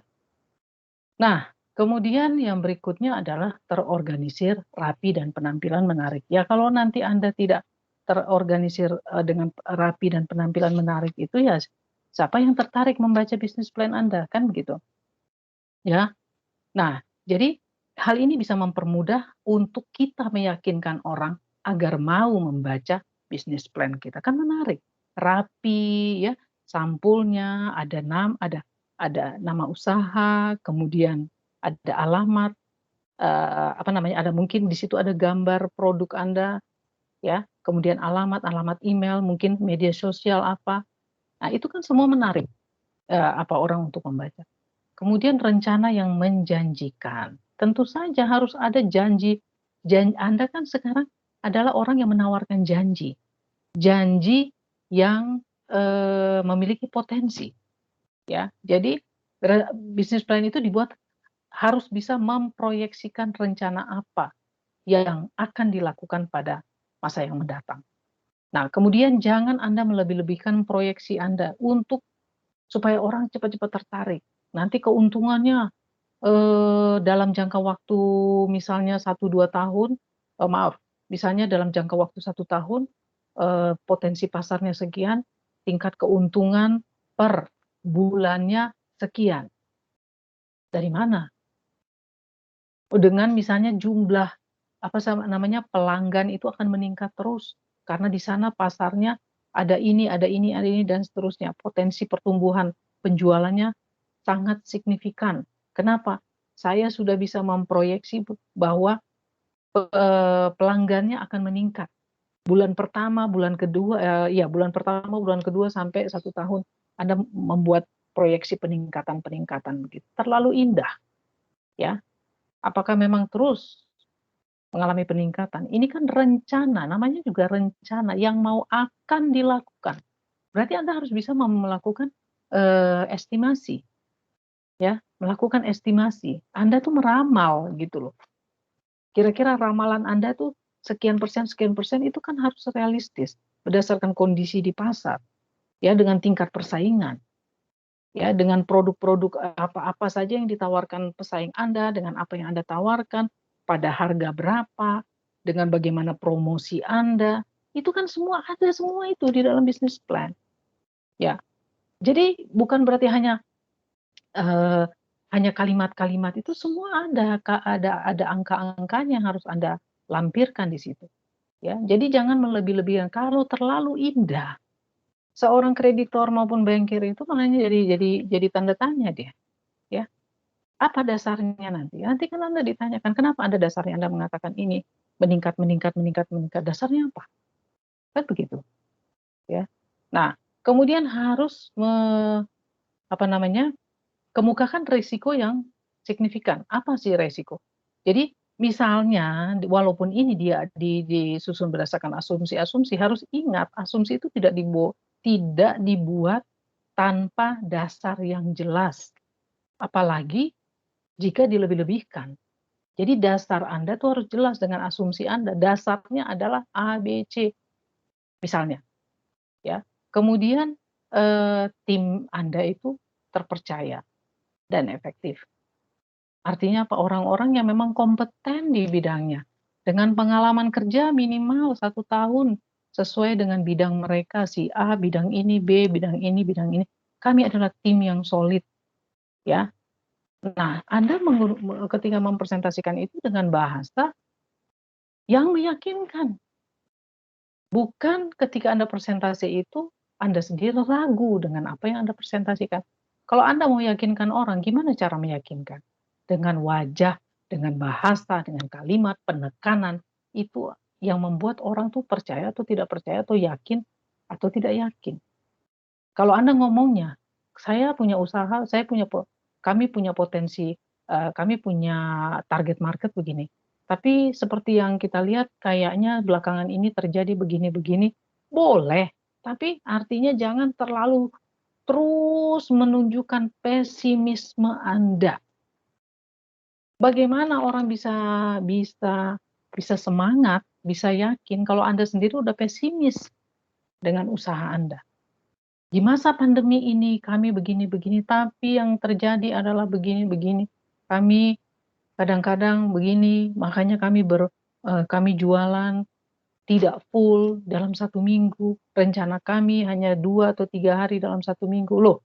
Nah, kemudian yang berikutnya adalah terorganisir, rapi dan penampilan menarik. Ya, kalau nanti Anda tidak terorganisir dengan rapi dan penampilan menarik itu ya siapa yang tertarik membaca bisnis plan Anda, kan begitu. Ya. Nah, jadi hal ini bisa mempermudah untuk kita meyakinkan orang agar mau membaca bisnis plan kita. Kan menarik, rapi ya, sampulnya ada nama usaha, kemudian ada alamat, ada mungkin di situ ada gambar produk Anda ya, kemudian alamat email, mungkin media sosial apa. Nah, itu kan semua menarik orang untuk membaca. Kemudian rencana yang menjanjikan. Tentu saja harus ada janji. Anda kan sekarang adalah orang yang menawarkan janji. Janji yang memiliki potensi. Ya, jadi bisnis plan itu dibuat harus bisa memproyeksikan rencana apa yang akan dilakukan pada masa yang mendatang. Nah, kemudian jangan Anda melebih-lebihkan proyeksi Anda supaya orang cepat-cepat tertarik. Nanti keuntungannya dalam jangka waktu misalnya 1-2 tahun, misalnya dalam jangka waktu 1 tahun, potensi pasarnya sekian, tingkat keuntungan per bulannya sekian. Dari mana? Dengan misalnya jumlah pelanggan itu akan meningkat terus karena di sana pasarnya ada ini dan seterusnya. Potensi pertumbuhan penjualannya sangat signifikan. Kenapa? Saya sudah bisa memproyeksi bahwa pelanggannya akan meningkat. Bulan pertama, bulan kedua sampai 1 tahun Anda membuat proyeksi peningkatan begitu. Terlalu indah. Ya. Apakah memang terus mengalami peningkatan? Ini kan rencana, namanya juga rencana yang akan dilakukan. Berarti Anda harus bisa melakukan estimasi. Ya, melakukan estimasi. Anda tuh meramal gitu loh. Kira-kira ramalan Anda tuh sekian persen itu kan harus realistis berdasarkan kondisi di pasar. Ya, dengan tingkat persaingan. Ya, dengan produk-produk apa-apa saja yang ditawarkan pesaing Anda, dengan apa yang Anda tawarkan, pada harga berapa, dengan bagaimana promosi Anda, itu kan semua ada semua itu di dalam bisnis plan. Ya. Jadi bukan berarti hanya kalimat-kalimat itu, semua ada angka-angkanya yang harus Anda lampirkan di situ. Ya, jadi jangan melebih-lebihkan. Kalau terlalu indah, seorang kreditor maupun bankir itu makanya jadi tanda tanya dia. Ya, apa dasarnya nanti? Nanti kan Anda ditanyakan, kenapa Anda dasarnya Anda mengatakan ini meningkat, dasarnya apa? Kan begitu. Ya. Nah, kemudian harus kemukakan risiko yang signifikan. Apa sih risiko? Jadi misalnya walaupun ini dia disusun berdasarkan asumsi, harus ingat asumsi itu tidak dibuat tanpa dasar yang jelas. Apalagi jika dilebih-lebihkan. Jadi dasar Anda tuh harus jelas dengan asumsi Anda. Dasarnya adalah A, B, C misalnya, ya. Kemudian tim Anda itu terpercaya dan efektif. Artinya apa? Orang-orang yang memang kompeten di bidangnya. Dengan pengalaman kerja minimal 1 tahun sesuai dengan bidang mereka, si A bidang ini, B bidang ini, bidang ini. Kami adalah tim yang solid, ya. Nah, Anda ketika mempresentasikan itu dengan bahasa yang meyakinkan. Bukan ketika Anda presentasi itu, Anda sendiri ragu dengan apa yang Anda presentasikan. Kalau Anda mau meyakinkan orang, gimana cara meyakinkan? Dengan wajah, dengan bahasa, dengan kalimat, penekanan. Itu yang membuat orang tuh percaya atau tidak percaya, atau yakin atau tidak yakin. Kalau Anda ngomongnya, saya punya usaha, kami punya potensi, kami punya target market begini. Tapi seperti yang kita lihat kayaknya belakangan ini terjadi begini-begini, boleh. Tapi artinya jangan terlalu terus menunjukkan pesimisme Anda. Bagaimana orang bisa semangat, bisa yakin kalau Anda sendiri udah pesimis dengan usaha Anda. Di masa pandemi ini kami begini-begini, tapi yang terjadi adalah begini-begini. Kami kadang-kadang begini, makanya kami jualan tidak full dalam 1 minggu. Rencana kami hanya 2 atau 3 hari dalam 1 minggu. Loh,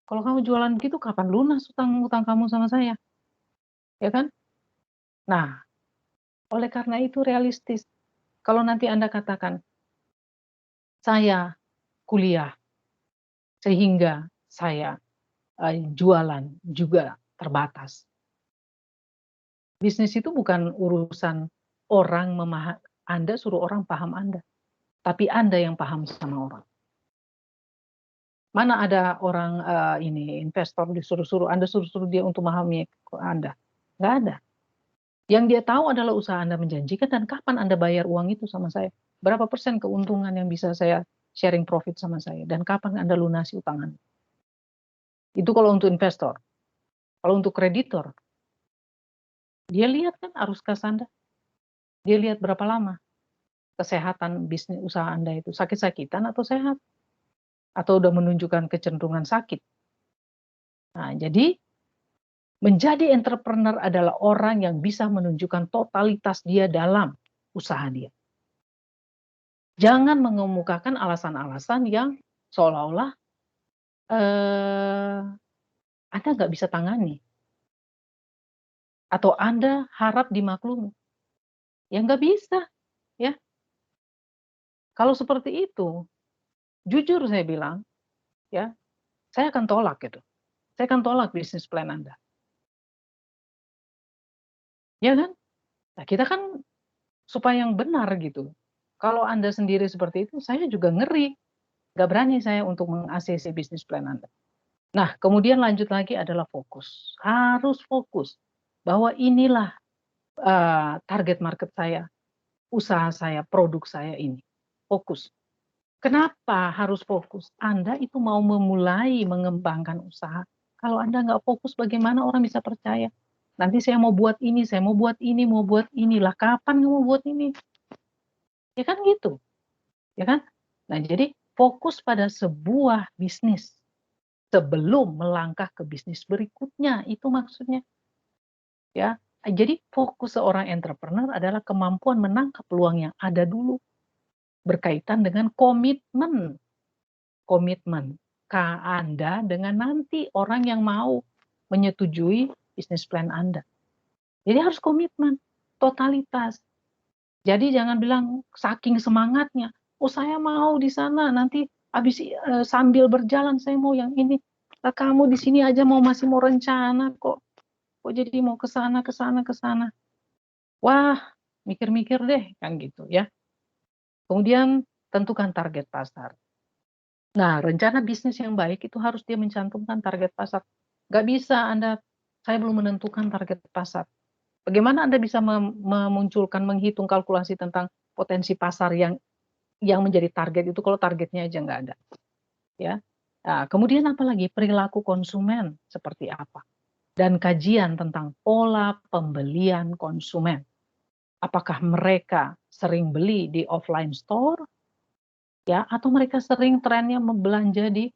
kalau kamu jualan gitu kapan lunas utang kamu sama saya? Ya kan? Nah, oleh karena itu realistis. Kalau nanti Anda katakan, saya kuliah, sehingga saya jualan juga terbatas. Bisnis itu bukan urusan orang Anda suruh orang paham Anda, tapi Anda yang paham sama orang. Mana ada orang investor disuruh-suruh, Anda suruh-suruh dia untuk memahami Anda. Nggak ada. Yang dia tahu adalah usaha Anda menjanjikan dan kapan Anda bayar uang itu sama saya. Berapa persen keuntungan yang bisa saya sharing profit sama saya, dan kapan Anda lunasi utang Anda. Itu kalau untuk investor. Kalau untuk kreditor, dia lihat kan arus kas Anda. Dia lihat berapa lama kesehatan bisnis usaha Anda itu, sakit-sakitan atau sehat, atau udah menunjukkan kecenderungan sakit. Nah, jadi menjadi entrepreneur adalah orang yang bisa menunjukkan totalitas dia dalam usaha dia. Jangan mengemukakan alasan-alasan yang seolah-olah Anda nggak bisa tangani, atau Anda harap dimaklumi. Ya nggak bisa, ya. Kalau seperti itu, jujur saya bilang, ya, saya akan tolak gitu. Saya akan tolak bisnis plan Anda. Ya kan? Nah, kita kan supaya yang benar gitu. Kalau Anda sendiri seperti itu, saya juga ngeri. Nggak berani saya untuk meng-ACC bisnis plan Anda. Nah, kemudian lanjut lagi adalah fokus. Harus fokus. Bahwa inilah target market saya, usaha saya, produk saya ini. Fokus. Kenapa harus fokus? Anda itu mau memulai mengembangkan usaha. Kalau Anda nggak fokus, bagaimana orang bisa percaya? Nanti saya mau buat ini, saya mau buat ini, mau buat inilah. Kapan mau buat ini? Ya kan gitu. Ya kan? Nah, jadi fokus pada sebuah bisnis sebelum melangkah ke bisnis berikutnya. Itu maksudnya. Ya. Jadi fokus seorang entrepreneur adalah kemampuan menangkap peluang yang ada dulu. Berkaitan dengan komitmen Anda dengan nanti orang yang mau menyetujui bisnis plan Anda. Jadi harus komitmen, totalitas. Jadi jangan bilang saking semangatnya, oh saya mau di sana nanti habis sambil berjalan saya mau yang ini. Nah, kamu di sini aja masih mau rencana kok jadi mau ke sana ke sana ke sana. Wah, mikir-mikir deh kan gitu ya. Kemudian tentukan target pasar. Nah, rencana bisnis yang baik itu harus dia mencantumkan target pasar. Nggak bisa saya belum menentukan target pasar. Bagaimana Anda bisa memunculkan, menghitung kalkulasi tentang potensi pasar yang menjadi target itu kalau targetnya aja nggak ada, ya? Nah, kemudian apalagi perilaku konsumen seperti apa? Dan kajian tentang pola pembelian konsumen. Apakah mereka sering beli di offline store, ya, atau mereka sering trennya membelanja di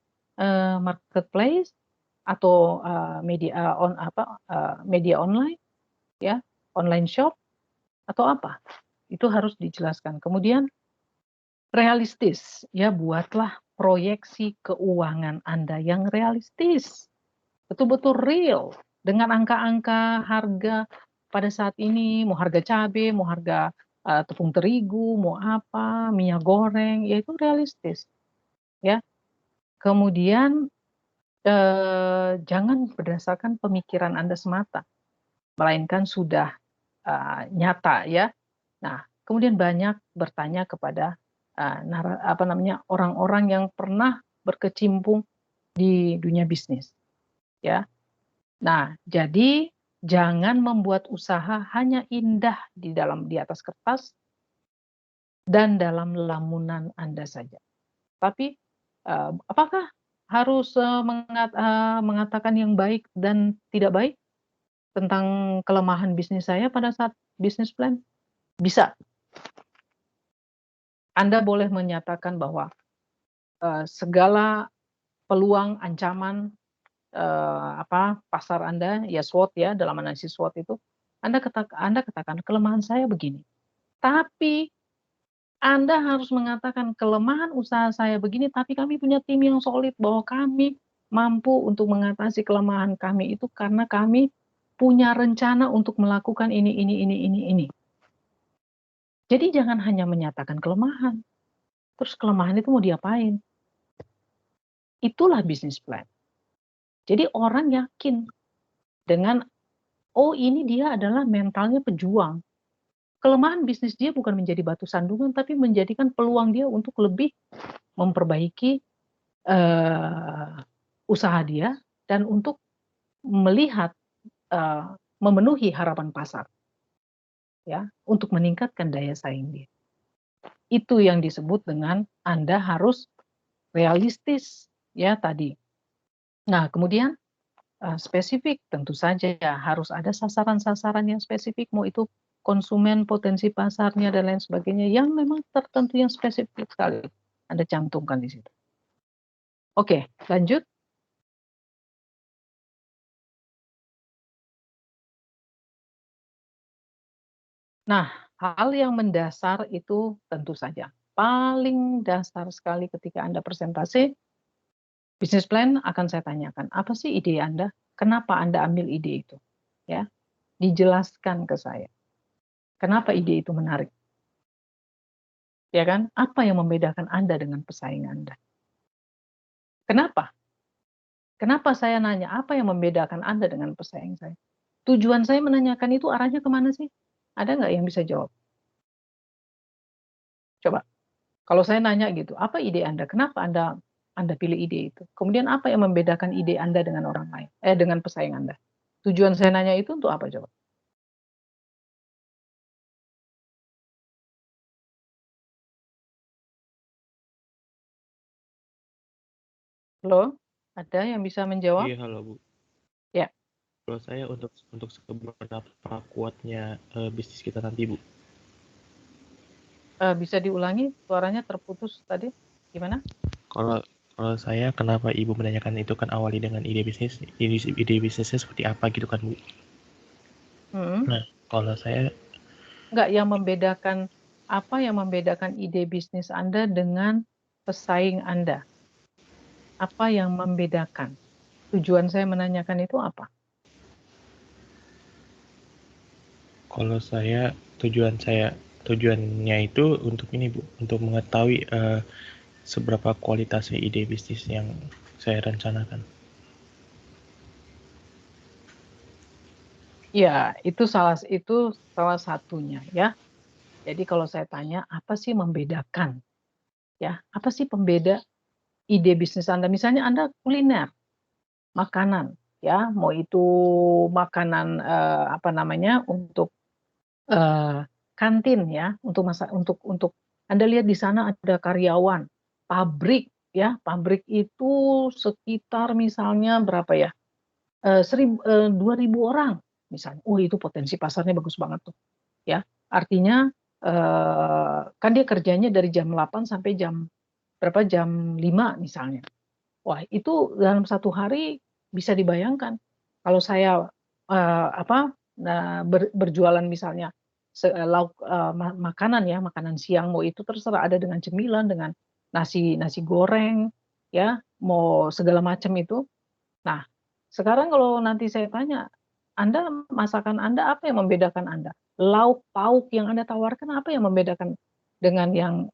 marketplace atau media online, ya, online shop atau apa? Itu harus dijelaskan. Kemudian realistis, ya, buatlah proyeksi keuangan Anda yang realistis. Betul-betul real dengan angka-angka harga pada saat ini, mau harga cabai, mau harga tepung terigu, mau apa, minyak goreng, ya itu realistis, ya. Kemudian jangan berdasarkan pemikiran Anda semata, melainkan sudah nyata, ya. Nah, kemudian banyak bertanya kepada orang-orang yang pernah berkecimpung di dunia bisnis, ya. Nah, jadi jangan membuat usaha hanya indah di atas kertas dan dalam lamunan Anda saja. Tapi apakah harus mengatakan yang baik dan tidak baik tentang kelemahan bisnis saya pada saat bisnis plan? Bisa. Anda boleh menyatakan bahwa segala peluang, ancaman pasar Anda, ya SWOT, ya, dalam analisis SWOT itu, Anda katakan kelemahan saya begini. Tapi Anda harus mengatakan kelemahan usaha saya begini, tapi kami punya tim yang solid bahwa kami mampu untuk mengatasi kelemahan kami itu karena kami punya rencana untuk melakukan ini. Jadi jangan hanya menyatakan kelemahan. Terus kelemahan itu mau diapain? Itulah bisnis plan. Jadi orang yakin dengan, oh ini dia adalah mentalnya pejuang. Kelemahan bisnis dia bukan menjadi batu sandungan, tapi menjadikan peluang dia untuk lebih memperbaiki usaha dia dan untuk melihat memenuhi harapan pasar, ya, untuk meningkatkan daya saing dia. Itu yang disebut dengan Anda harus realistis, ya, tadi. Nah, kemudian spesifik, tentu saja harus ada sasaran-sasaran yang spesifik, mau itu konsumen, potensi pasarnya, dan lain sebagainya, yang memang tertentu yang spesifik sekali Anda cantumkan di situ. Oke, lanjut. Nah, hal yang mendasar itu tentu saja paling dasar sekali ketika Anda presentasi bisnis plan akan saya tanyakan, apa sih ide Anda? Kenapa Anda ambil ide itu? Ya, dijelaskan ke saya. Kenapa ide itu menarik? Ya kan? Apa yang membedakan Anda dengan pesaing Anda? Kenapa? Kenapa saya nanya apa yang membedakan Anda dengan pesaing saya? Tujuan saya menanyakan itu arahnya kemana sih? Ada nggak yang bisa jawab? Coba. Kalau saya nanya gitu, apa ide Anda? Kenapa Anda pilih ide itu? Kemudian apa yang membedakan ide Anda dengan orang lain? Dengan pesaing Anda? Tujuan saya nanya itu untuk apa coba? Halo? Ada yang bisa menjawab? Iya, halo Bu. Ya. Kalau saya untuk seberapa kuatnya bisnis kita nanti, Bu. Bisa diulangi? Suaranya terputus tadi. Gimana? Kalau kalau saya kenapa Ibu menanyakan itu kan awali dengan ide bisnisnya seperti apa gitu kan, Bu. Nah, kalau saya Enggak, apa yang membedakan ide bisnis Anda dengan pesaing Anda? Apa yang membedakan? Tujuan saya menanyakan itu apa? Kalau saya tujuannya itu untuk ini Bu, untuk mengetahui seberapa kualitasnya ide bisnis yang saya rencanakan. Ya, itu salah satunya, ya. Jadi kalau saya tanya apa sih membedakan? Ya, apa sih pembeda ide bisnis Anda? Misalnya Anda kuliner, makanan, ya, mau itu makanan untuk kantin, ya, untuk Anda lihat di sana ada karyawan, pabrik, ya, pabrik itu sekitar misalnya berapa ya, 2.000 orang misalnya. Oh, itu potensi pasarnya bagus banget tuh, ya. Artinya, kan dia kerjanya dari jam 8 sampai jam berapa, jam 5 misalnya. Wah, itu dalam 1 hari bisa dibayangkan kalau saya, berjualan misalnya lauk, makanan ya, makanan siang, mau itu terserah ada dengan cemilan, dengan nasi nasi goreng, ya, mau segala macam itu. Nah, sekarang kalau nanti saya tanya, Anda, masakan Anda apa yang membedakan Anda? Lauk pauk yang Anda tawarkan apa yang membedakan dengan yang,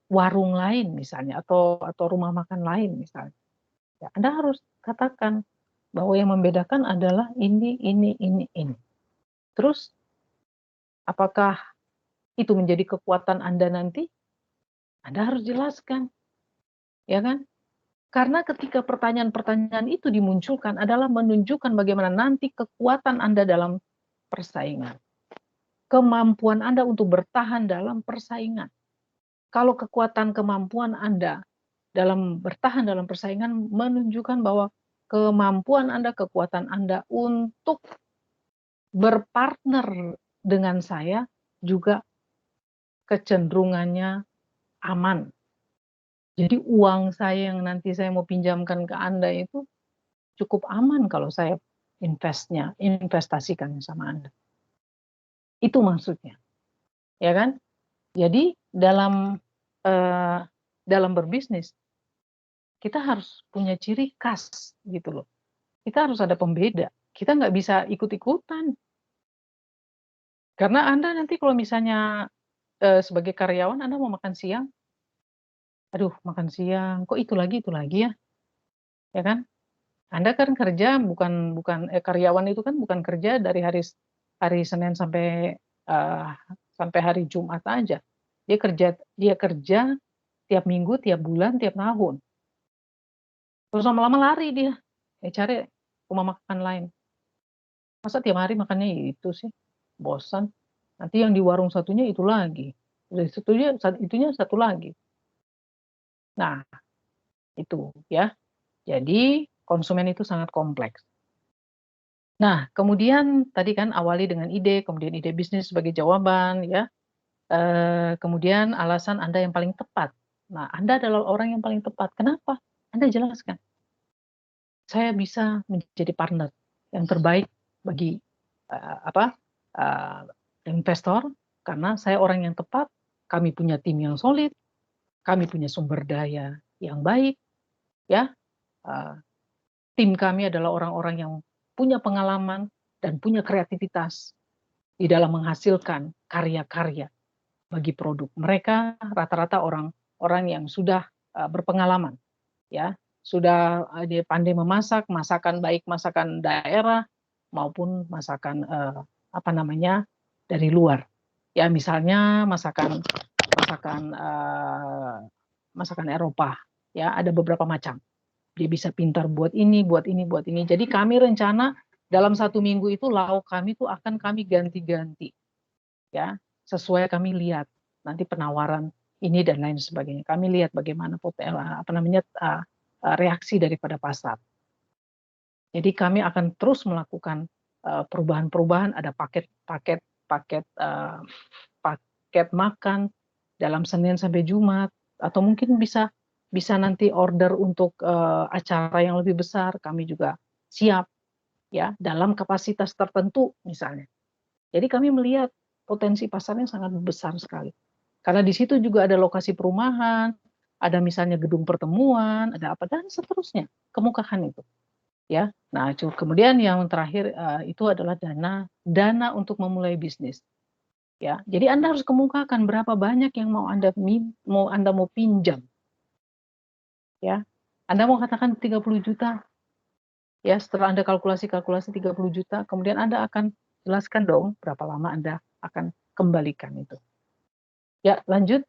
warung lain misalnya atau rumah makan lain misalnya. Ya, Anda harus katakan bahwa yang membedakan adalah ini. Terus apakah itu menjadi kekuatan Anda nanti? Anda harus jelaskan, ya kan? Karena ketika pertanyaan-pertanyaan itu dimunculkan adalah menunjukkan bagaimana nanti kekuatan Anda dalam persaingan. Kemampuan Anda untuk bertahan dalam persaingan. Kalau kekuatan kemampuan Anda dalam bertahan dalam persaingan menunjukkan bahwa kemampuan Anda, kekuatan Anda untuk berpartner dengan saya juga kecenderungannya aman. Jadi uang saya yang nanti saya mau pinjamkan ke Anda itu cukup aman kalau saya investasikan sama Anda. Itu maksudnya, ya kan? Jadi dalam berbisnis kita harus punya ciri khas gitu loh. Kita harus ada pembeda. Kita nggak bisa ikut-ikutan. Karena Anda nanti kalau misalnya sebagai karyawan Anda mau makan siang, aduh makan siang, kok itu lagi ya kan? Anda kan kerja bukan bukan karyawan itu kan bukan kerja dari hari Senin eh, sampai hari Jumat aja. Dia kerja tiap minggu, tiap bulan, tiap tahun. Terus lama-lama lari dia, cari rumah makan lain. Masa tiap hari makannya itu sih, bosan. Nanti yang di warung satunya itu lagi, itunya satu lagi. Nah, itu ya. Jadi konsumen itu sangat kompleks. Nah, kemudian tadi kan awali dengan ide, kemudian ide bisnis sebagai jawaban, ya. Kemudian alasan Anda yang paling tepat. Nah, Anda adalah orang yang paling tepat. Kenapa? Anda jelaskan. Saya bisa menjadi partner yang terbaik bagi investor karena saya orang yang tepat. Kami punya tim yang solid, kami punya sumber daya yang baik, ya. Tim kami adalah orang-orang yang punya pengalaman dan punya kreativitas di dalam menghasilkan karya-karya bagi produk. Mereka rata-rata orang-orang yang sudah berpengalaman, ya, sudah dia pandai memasak, masakan baik masakan daerah maupun masakan dari luar. Ya, misalnya masakan masakan Eropa, ya, ada beberapa macam. Dia bisa pintar buat ini, buat ini, buat ini. Jadi kami rencana dalam 1 minggu itu lauk kami itu akan kami ganti-ganti, ya, sesuai kami lihat nanti penawaran ini dan lain sebagainya. Kami lihat bagaimana reaksi daripada pasar. Jadi kami akan terus melakukan perubahan-perubahan. Ada paket makan dalam Senin sampai Jumat, atau mungkin bisa nanti order untuk acara yang lebih besar. Kami juga siap, ya, dalam kapasitas tertentu misalnya. Jadi kami melihat potensi pasarnya sangat besar sekali. Karena di situ juga ada lokasi perumahan, ada misalnya gedung pertemuan, ada apa dan seterusnya, kemukakan itu. Ya. Nah, kemudian yang terakhir itu adalah dana untuk memulai bisnis. Ya. Jadi Anda harus kemukakan berapa banyak yang mau Anda mau pinjam. Ya. Anda mau katakan 30 juta. Ya, setelah Anda kalkulasi 30 juta, kemudian Anda akan jelaskan dong berapa lama Anda akan kembalikan itu. Ya, lanjut.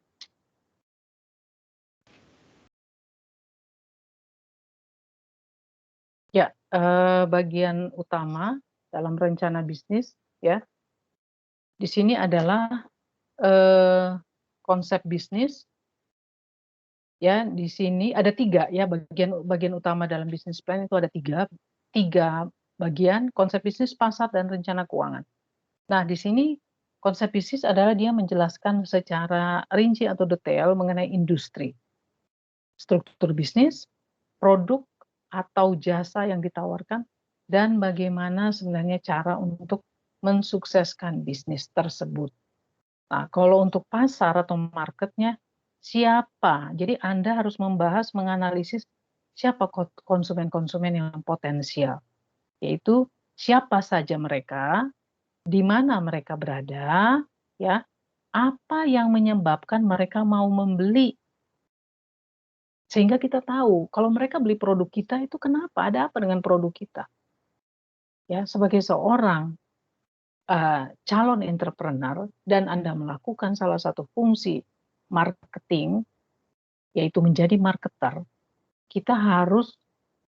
Ya, bagian utama dalam rencana bisnis, ya, di sini adalah konsep bisnis, Ya, di sini ada 3 ya, bagian utama dalam bisnis plan itu ada 3 bagian: konsep bisnis, pasar, dan rencana keuangan. Nah, di sini konsep bisnis adalah dia menjelaskan secara rinci atau detail mengenai industri, struktur bisnis, produk atau jasa yang ditawarkan, dan bagaimana sebenarnya cara untuk mensukseskan bisnis tersebut. Nah, kalau untuk pasar atau marketnya, siapa? Jadi Anda harus membahas, menganalisis siapa konsumen-konsumen yang potensial, yaitu siapa saja mereka, di mana mereka berada, ya, apa yang menyebabkan mereka mau membeli. Sehingga kita tahu kalau mereka beli produk kita itu kenapa, ada apa dengan produk kita. Ya, sebagai seorang calon entrepreneur dan Anda melakukan salah satu fungsi marketing, yaitu menjadi marketer, kita harus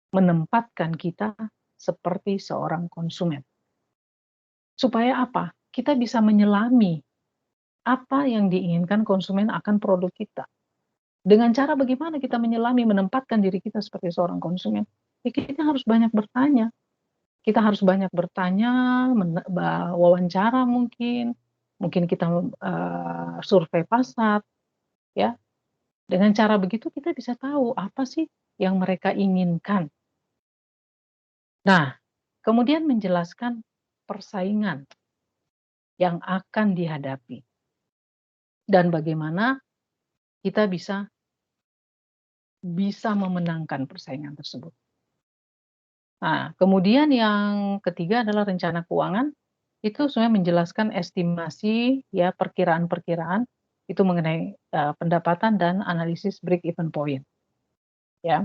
menempatkan kita seperti seorang konsumen. Supaya apa? Kita bisa menyelami apa yang diinginkan konsumen akan produk kita. Dengan cara bagaimana kita menyelami, menempatkan diri kita sebagai seorang konsumen? Ya, kita harus banyak bertanya. Kita harus banyak bertanya, wawancara mungkin kita survei pasar, ya. Dengan cara begitu kita bisa tahu apa sih yang mereka inginkan. Nah, kemudian menjelaskan persaingan yang akan dihadapi dan bagaimana kita bisa memenangkan persaingan tersebut. Nah, kemudian yang ketiga adalah rencana keuangan. Itu sebenarnya menjelaskan estimasi, ya, perkiraan-perkiraan itu mengenai pendapatan dan analisis break even point, ya.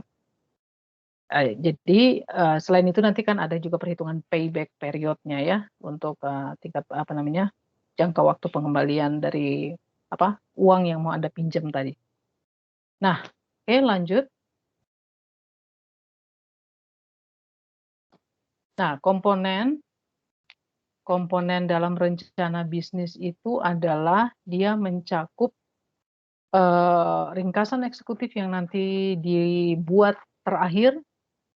Jadi selain itu nanti kan ada juga perhitungan payback periodnya ya, untuk tingkat jangka waktu pengembalian dari uang yang mau Anda pinjam tadi. Nah, oke, lanjut. Nah, komponen dalam rencana bisnis itu adalah dia mencakup ringkasan eksekutif yang nanti dibuat terakhir.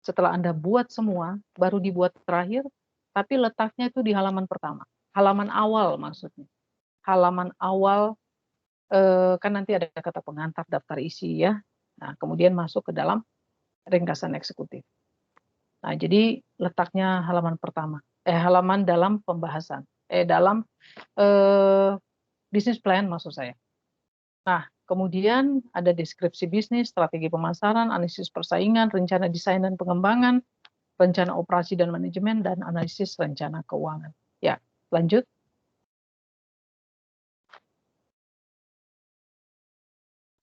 Setelah Anda buat semua, baru dibuat terakhir, tapi letaknya itu di halaman pertama. Halaman awal maksudnya. Halaman awal, kan nanti ada kata pengantar, daftar isi ya. Nah, kemudian masuk ke dalam ringkasan eksekutif. Nah, jadi letaknya halaman pertama. Halaman dalam pembahasan. Dalam bisnis plan maksud saya. Nah, kemudian ada deskripsi bisnis, strategi pemasaran, analisis persaingan, rencana desain dan pengembangan, rencana operasi dan manajemen, dan analisis rencana keuangan. Ya, lanjut.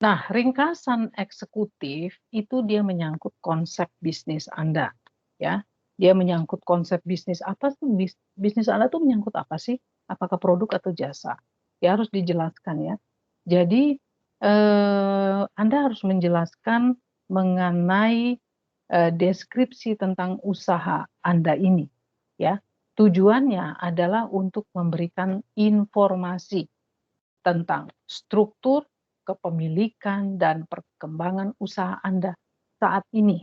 Nah, ringkasan eksekutif itu dia menyangkut konsep bisnis Anda, ya. Dia menyangkut konsep bisnis. Apa sih bisnis Anda tuh menyangkut apa sih? Apakah produk atau jasa? Ya, harus dijelaskan ya. Jadi Anda harus menjelaskan mengenai deskripsi tentang usaha Anda ini, ya. Tujuannya adalah untuk memberikan informasi tentang struktur, kepemilikan, dan perkembangan usaha Anda saat ini.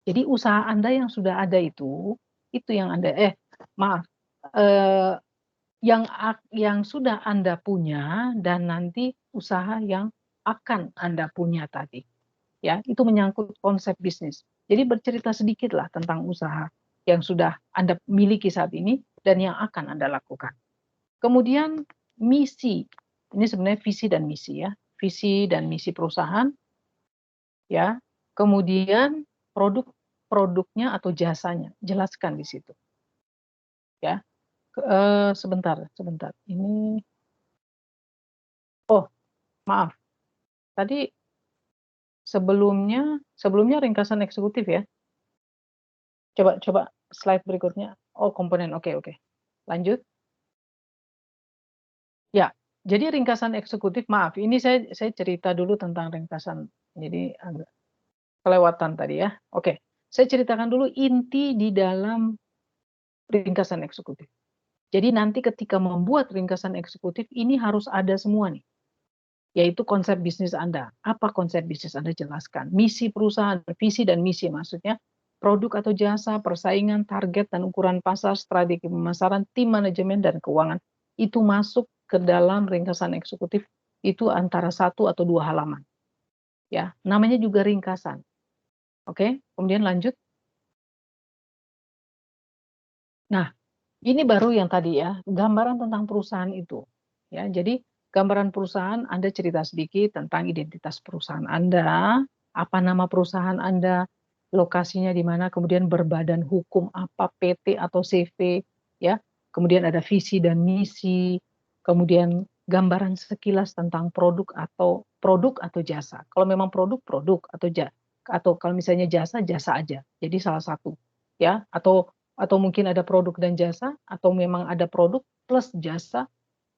Jadi usaha Anda yang sudah ada itu yang Anda yang sudah Anda punya, dan nanti usaha yang akan Anda punya tadi. Ya, itu menyangkut konsep bisnis. Jadi bercerita sedikitlah tentang usaha yang sudah Anda miliki saat ini dan yang akan Anda lakukan. Kemudian misi. Ini sebenarnya visi dan misi ya. Visi dan misi perusahaan. Ya. Kemudian produknya atau jasanya, jelaskan di situ. Ya. Sebentar. Ini maaf. Tadi sebelumnya ringkasan eksekutif ya. Coba slide berikutnya. Oh, komponen. Oke. Lanjut. Ya, jadi ringkasan eksekutif, maaf, ini saya cerita dulu tentang ringkasan. Jadi agak kelewatan tadi ya. Oke, saya ceritakan dulu inti di dalam ringkasan eksekutif. Jadi nanti ketika membuat ringkasan eksekutif ini harus ada semua nih. yaitu konsep bisnis Anda. Apa konsep bisnis Anda? Jelaskan. Misi perusahaan, visi dan misi maksudnya produk atau jasa, persaingan, target dan ukuran pasar, strategi pemasaran, tim manajemen dan keuangan. Itu masuk ke dalam ringkasan eksekutif, itu antara 1 atau 2 halaman. Ya, namanya juga ringkasan. Oke, kemudian lanjut. Nah, ini baru yang tadi ya, gambaran tentang perusahaan itu. Ya, jadi gambaran perusahaan Anda cerita sedikit tentang identitas perusahaan Anda, apa nama perusahaan Anda, lokasinya di mana, kemudian berbadan hukum apa, PT atau CV, ya. Kemudian ada visi dan misi, kemudian gambaran sekilas tentang produk atau jasa. Kalau memang produk atau kalau misalnya jasa aja. Jadi salah satu, ya. Atau mungkin ada produk dan jasa, atau memang ada produk plus jasa,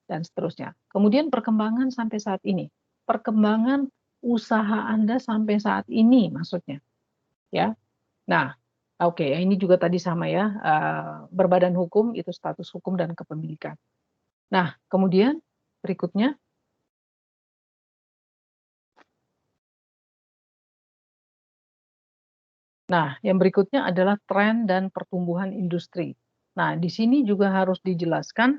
dan seterusnya. Kemudian perkembangan sampai saat ini. Perkembangan usaha Anda sampai saat ini maksudnya. Ya. Nah, oke, ini juga tadi sama ya, berbadan hukum itu status hukum dan kepemilikan. Nah, kemudian berikutnya. Nah, yang berikutnya adalah tren dan pertumbuhan industri. Nah, di sini juga harus dijelaskan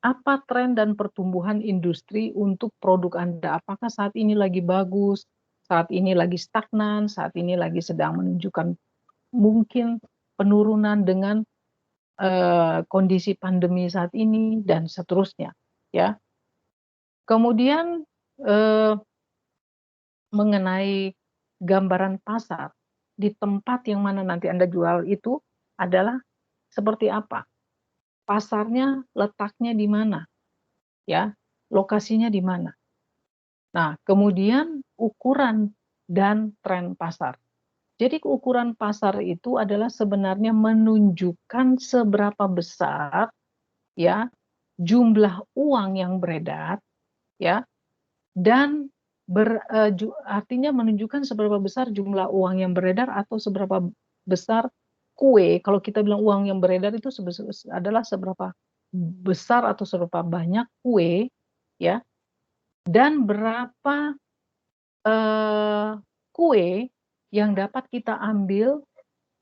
apa tren dan pertumbuhan industri untuk produk Anda? Apakah saat ini lagi bagus, saat ini lagi stagnan, saat ini lagi sedang menunjukkan mungkin penurunan dengan kondisi pandemi saat ini dan seterusnya, ya. Kemudian mengenai gambaran pasar di tempat yang mana nanti Anda jual itu adalah seperti apa? Pasarnya letaknya di mana? Ya, lokasinya di mana? Nah, kemudian ukuran dan tren pasar. Jadi ukuran pasar itu adalah sebenarnya menunjukkan seberapa besar ya jumlah uang yang beredar ya, dan artinya menunjukkan seberapa besar jumlah uang yang beredar atau seberapa besar kue. Kalau kita bilang uang yang beredar itu adalah seberapa besar atau seberapa banyak kue ya, dan berapa kue yang dapat kita ambil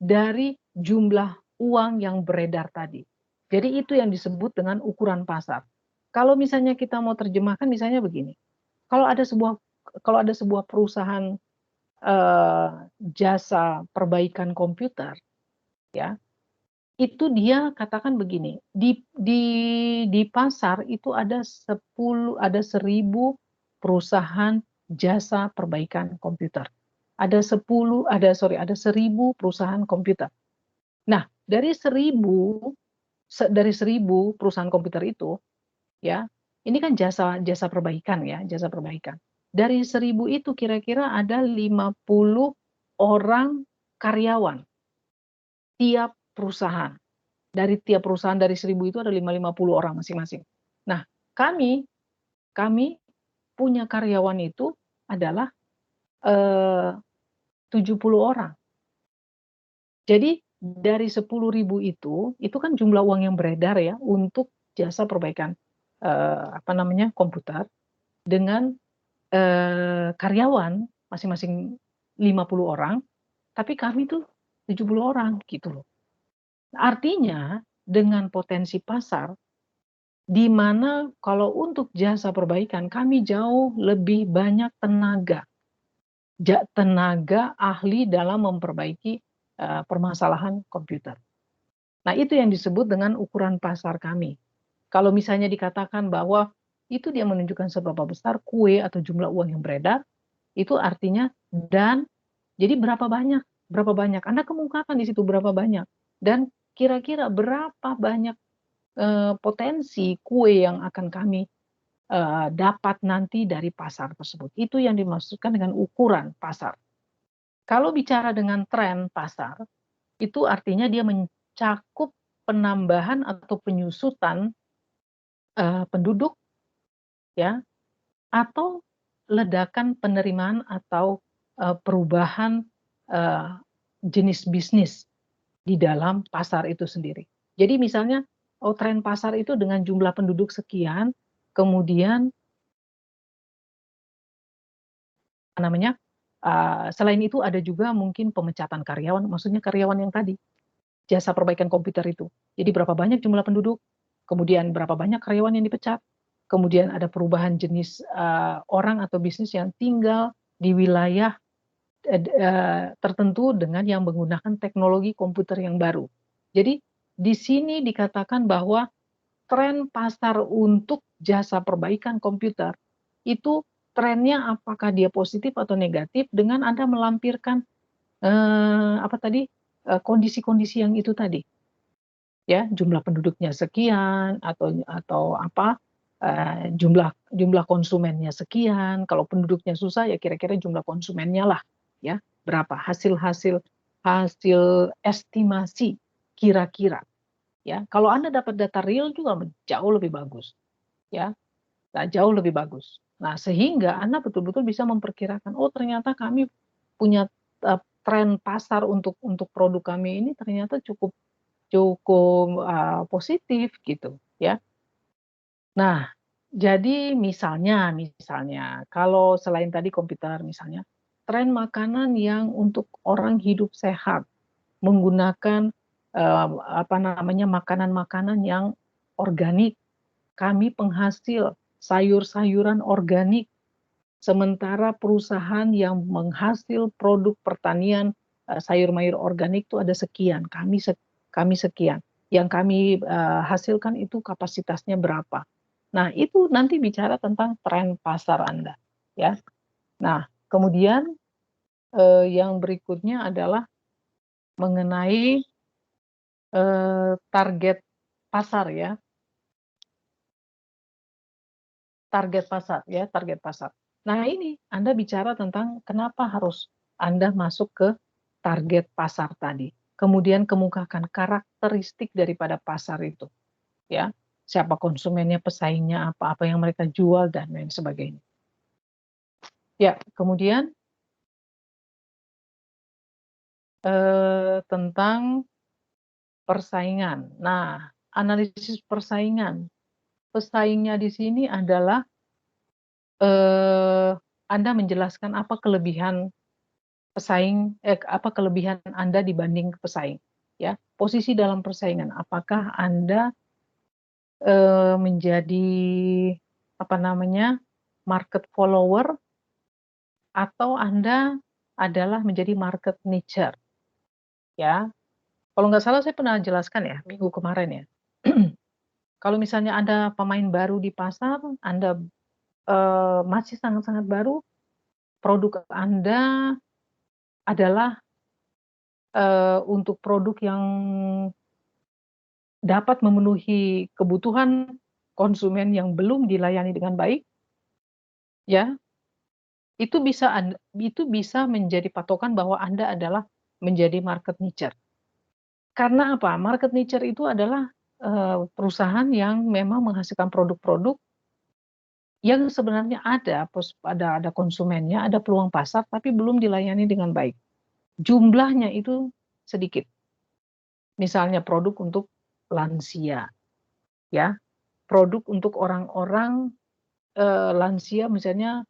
dari jumlah uang yang beredar tadi. Jadi itu yang disebut dengan ukuran pasar. Kalau misalnya kita mau terjemahkan misalnya begini. Kalau ada sebuah perusahaan jasa perbaikan komputer ya, itu dia katakan begini, di pasar itu ada 1000 perusahaan jasa perbaikan komputer. Ada 1000 perusahaan komputer. Nah, dari 1000 perusahaan komputer itu ya, ini kan jasa perbaikan ya, jasa perbaikan. Dari 1000 itu kira-kira ada 50 orang karyawan tiap perusahaan. Dari tiap perusahaan dari 1000 itu ada 50 orang masing-masing. Nah, kami punya karyawan itu adalah 70 orang. Jadi dari 10.000 itu kan jumlah uang yang beredar ya untuk jasa perbaikan komputer dengan karyawan masing-masing 50 orang, tapi kami tuh 70 orang gitu loh. Artinya dengan potensi pasar di mana kalau untuk jasa perbaikan kami jauh lebih banyak tenaga ahli dalam memperbaiki permasalahan komputer. Nah, itu yang disebut dengan ukuran pasar kami. Kalau misalnya dikatakan bahwa itu dia menunjukkan seberapa besar kue atau jumlah uang yang beredar, itu artinya dan jadi berapa banyak? Berapa banyak? Anda kemukakan di situ berapa banyak dan kira-kira berapa banyak potensi kue yang akan kami dapat nanti dari pasar tersebut. Itu yang dimaksudkan dengan ukuran pasar. Kalau bicara dengan tren pasar, itu artinya dia mencakup penambahan atau penyusutan penduduk ya, atau ledakan penerimaan atau perubahan jenis bisnis di dalam pasar itu sendiri. Jadi misalnya tren pasar itu dengan jumlah penduduk sekian, kemudian namanya, selain itu ada juga mungkin pemecatan karyawan, maksudnya karyawan yang tadi, jasa perbaikan komputer itu. Jadi berapa banyak jumlah penduduk, kemudian berapa banyak karyawan yang dipecat, kemudian ada perubahan jenis orang atau bisnis yang tinggal di wilayah tertentu dengan yang menggunakan teknologi komputer yang baru. Jadi di sini dikatakan bahwa tren pasar untuk jasa perbaikan komputer itu trennya apakah dia positif atau negatif dengan Anda melampirkan kondisi-kondisi yang itu tadi. Ya, jumlah penduduknya sekian atau apa jumlah konsumennya sekian. Kalau penduduknya susah ya kira-kira jumlah konsumennya lah ya berapa hasil estimasi kira-kira ya. Kalau Anda dapat data real juga jauh lebih bagus ya. Nah, jauh lebih bagus. Nah, sehingga Anda betul-betul bisa memperkirakan oh ternyata kami punya tren pasar untuk produk kami ini ternyata cukup positif gitu ya. Nah, jadi misalnya kalau selain tadi komputer misalnya, tren makanan yang untuk orang hidup sehat menggunakan makanan-makanan yang organik. Kami penghasil sayur-sayuran organik, sementara perusahaan yang menghasil produk pertanian sayur-mayur organik itu ada sekian, kami sekian. Yang kami hasilkan itu kapasitasnya berapa. Nah, itu nanti bicara tentang tren pasar Anda, ya. Nah, kemudian yang berikutnya adalah mengenai target pasar ya. Target pasar. Nah, ini Anda bicara tentang kenapa harus Anda masuk ke target pasar tadi. Kemudian kemukakan karakteristik daripada pasar itu, ya. Siapa konsumennya, pesaingnya apa yang mereka jual dan lain sebagainya. Ya, kemudian tentang persaingan. Nah, analisis persaingan. Pesaingnya di sini adalah Anda menjelaskan apa kelebihan kelebihan Anda dibanding pesaing, ya. Posisi dalam persaingan, apakah Anda menjadi market follower atau Anda adalah menjadi market nicher, ya. Kalau nggak salah saya pernah jelaskan ya minggu kemarin ya. Kalau misalnya Anda pemain baru di pasar, Anda masih sangat-sangat baru, produk Anda adalah untuk produk yang dapat memenuhi kebutuhan konsumen yang belum dilayani dengan baik, ya, itu bisa menjadi patokan bahwa Anda adalah menjadi market nicher. Karena apa? Market nicher itu adalah perusahaan yang memang menghasilkan produk-produk yang sebenarnya ada konsumennya, ada peluang pasar, tapi belum dilayani dengan baik. Jumlahnya itu sedikit. Misalnya produk untuk lansia, ya, produk untuk orang-orang lansia misalnya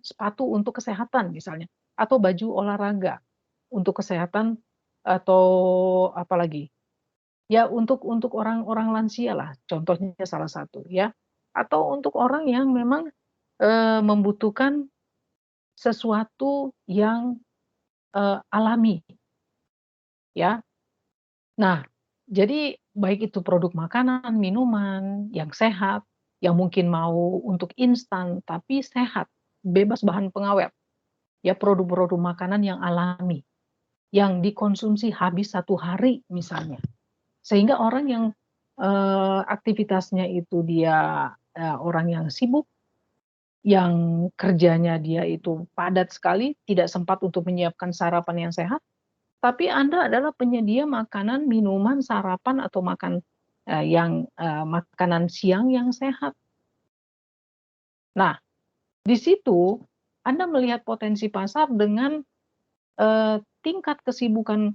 sepatu untuk kesehatan misalnya, atau baju olahraga untuk kesehatan atau apalagi ya untuk orang-orang lansia lah contohnya salah satu ya, atau untuk orang yang memang membutuhkan sesuatu yang alami ya. Nah, jadi baik itu produk makanan, minuman yang sehat, yang mungkin mau untuk instan tapi sehat, bebas bahan pengawet. Ya produk-produk makanan yang alami, yang dikonsumsi habis 1 hari misalnya. Sehingga orang yang aktivitasnya itu dia orang yang sibuk, yang kerjanya dia itu padat sekali, tidak sempat untuk menyiapkan sarapan yang sehat, tapi Anda adalah penyedia makanan, minuman, sarapan atau makanan siang yang sehat. Nah, di situ Anda melihat potensi pasar dengan tingkat kesibukan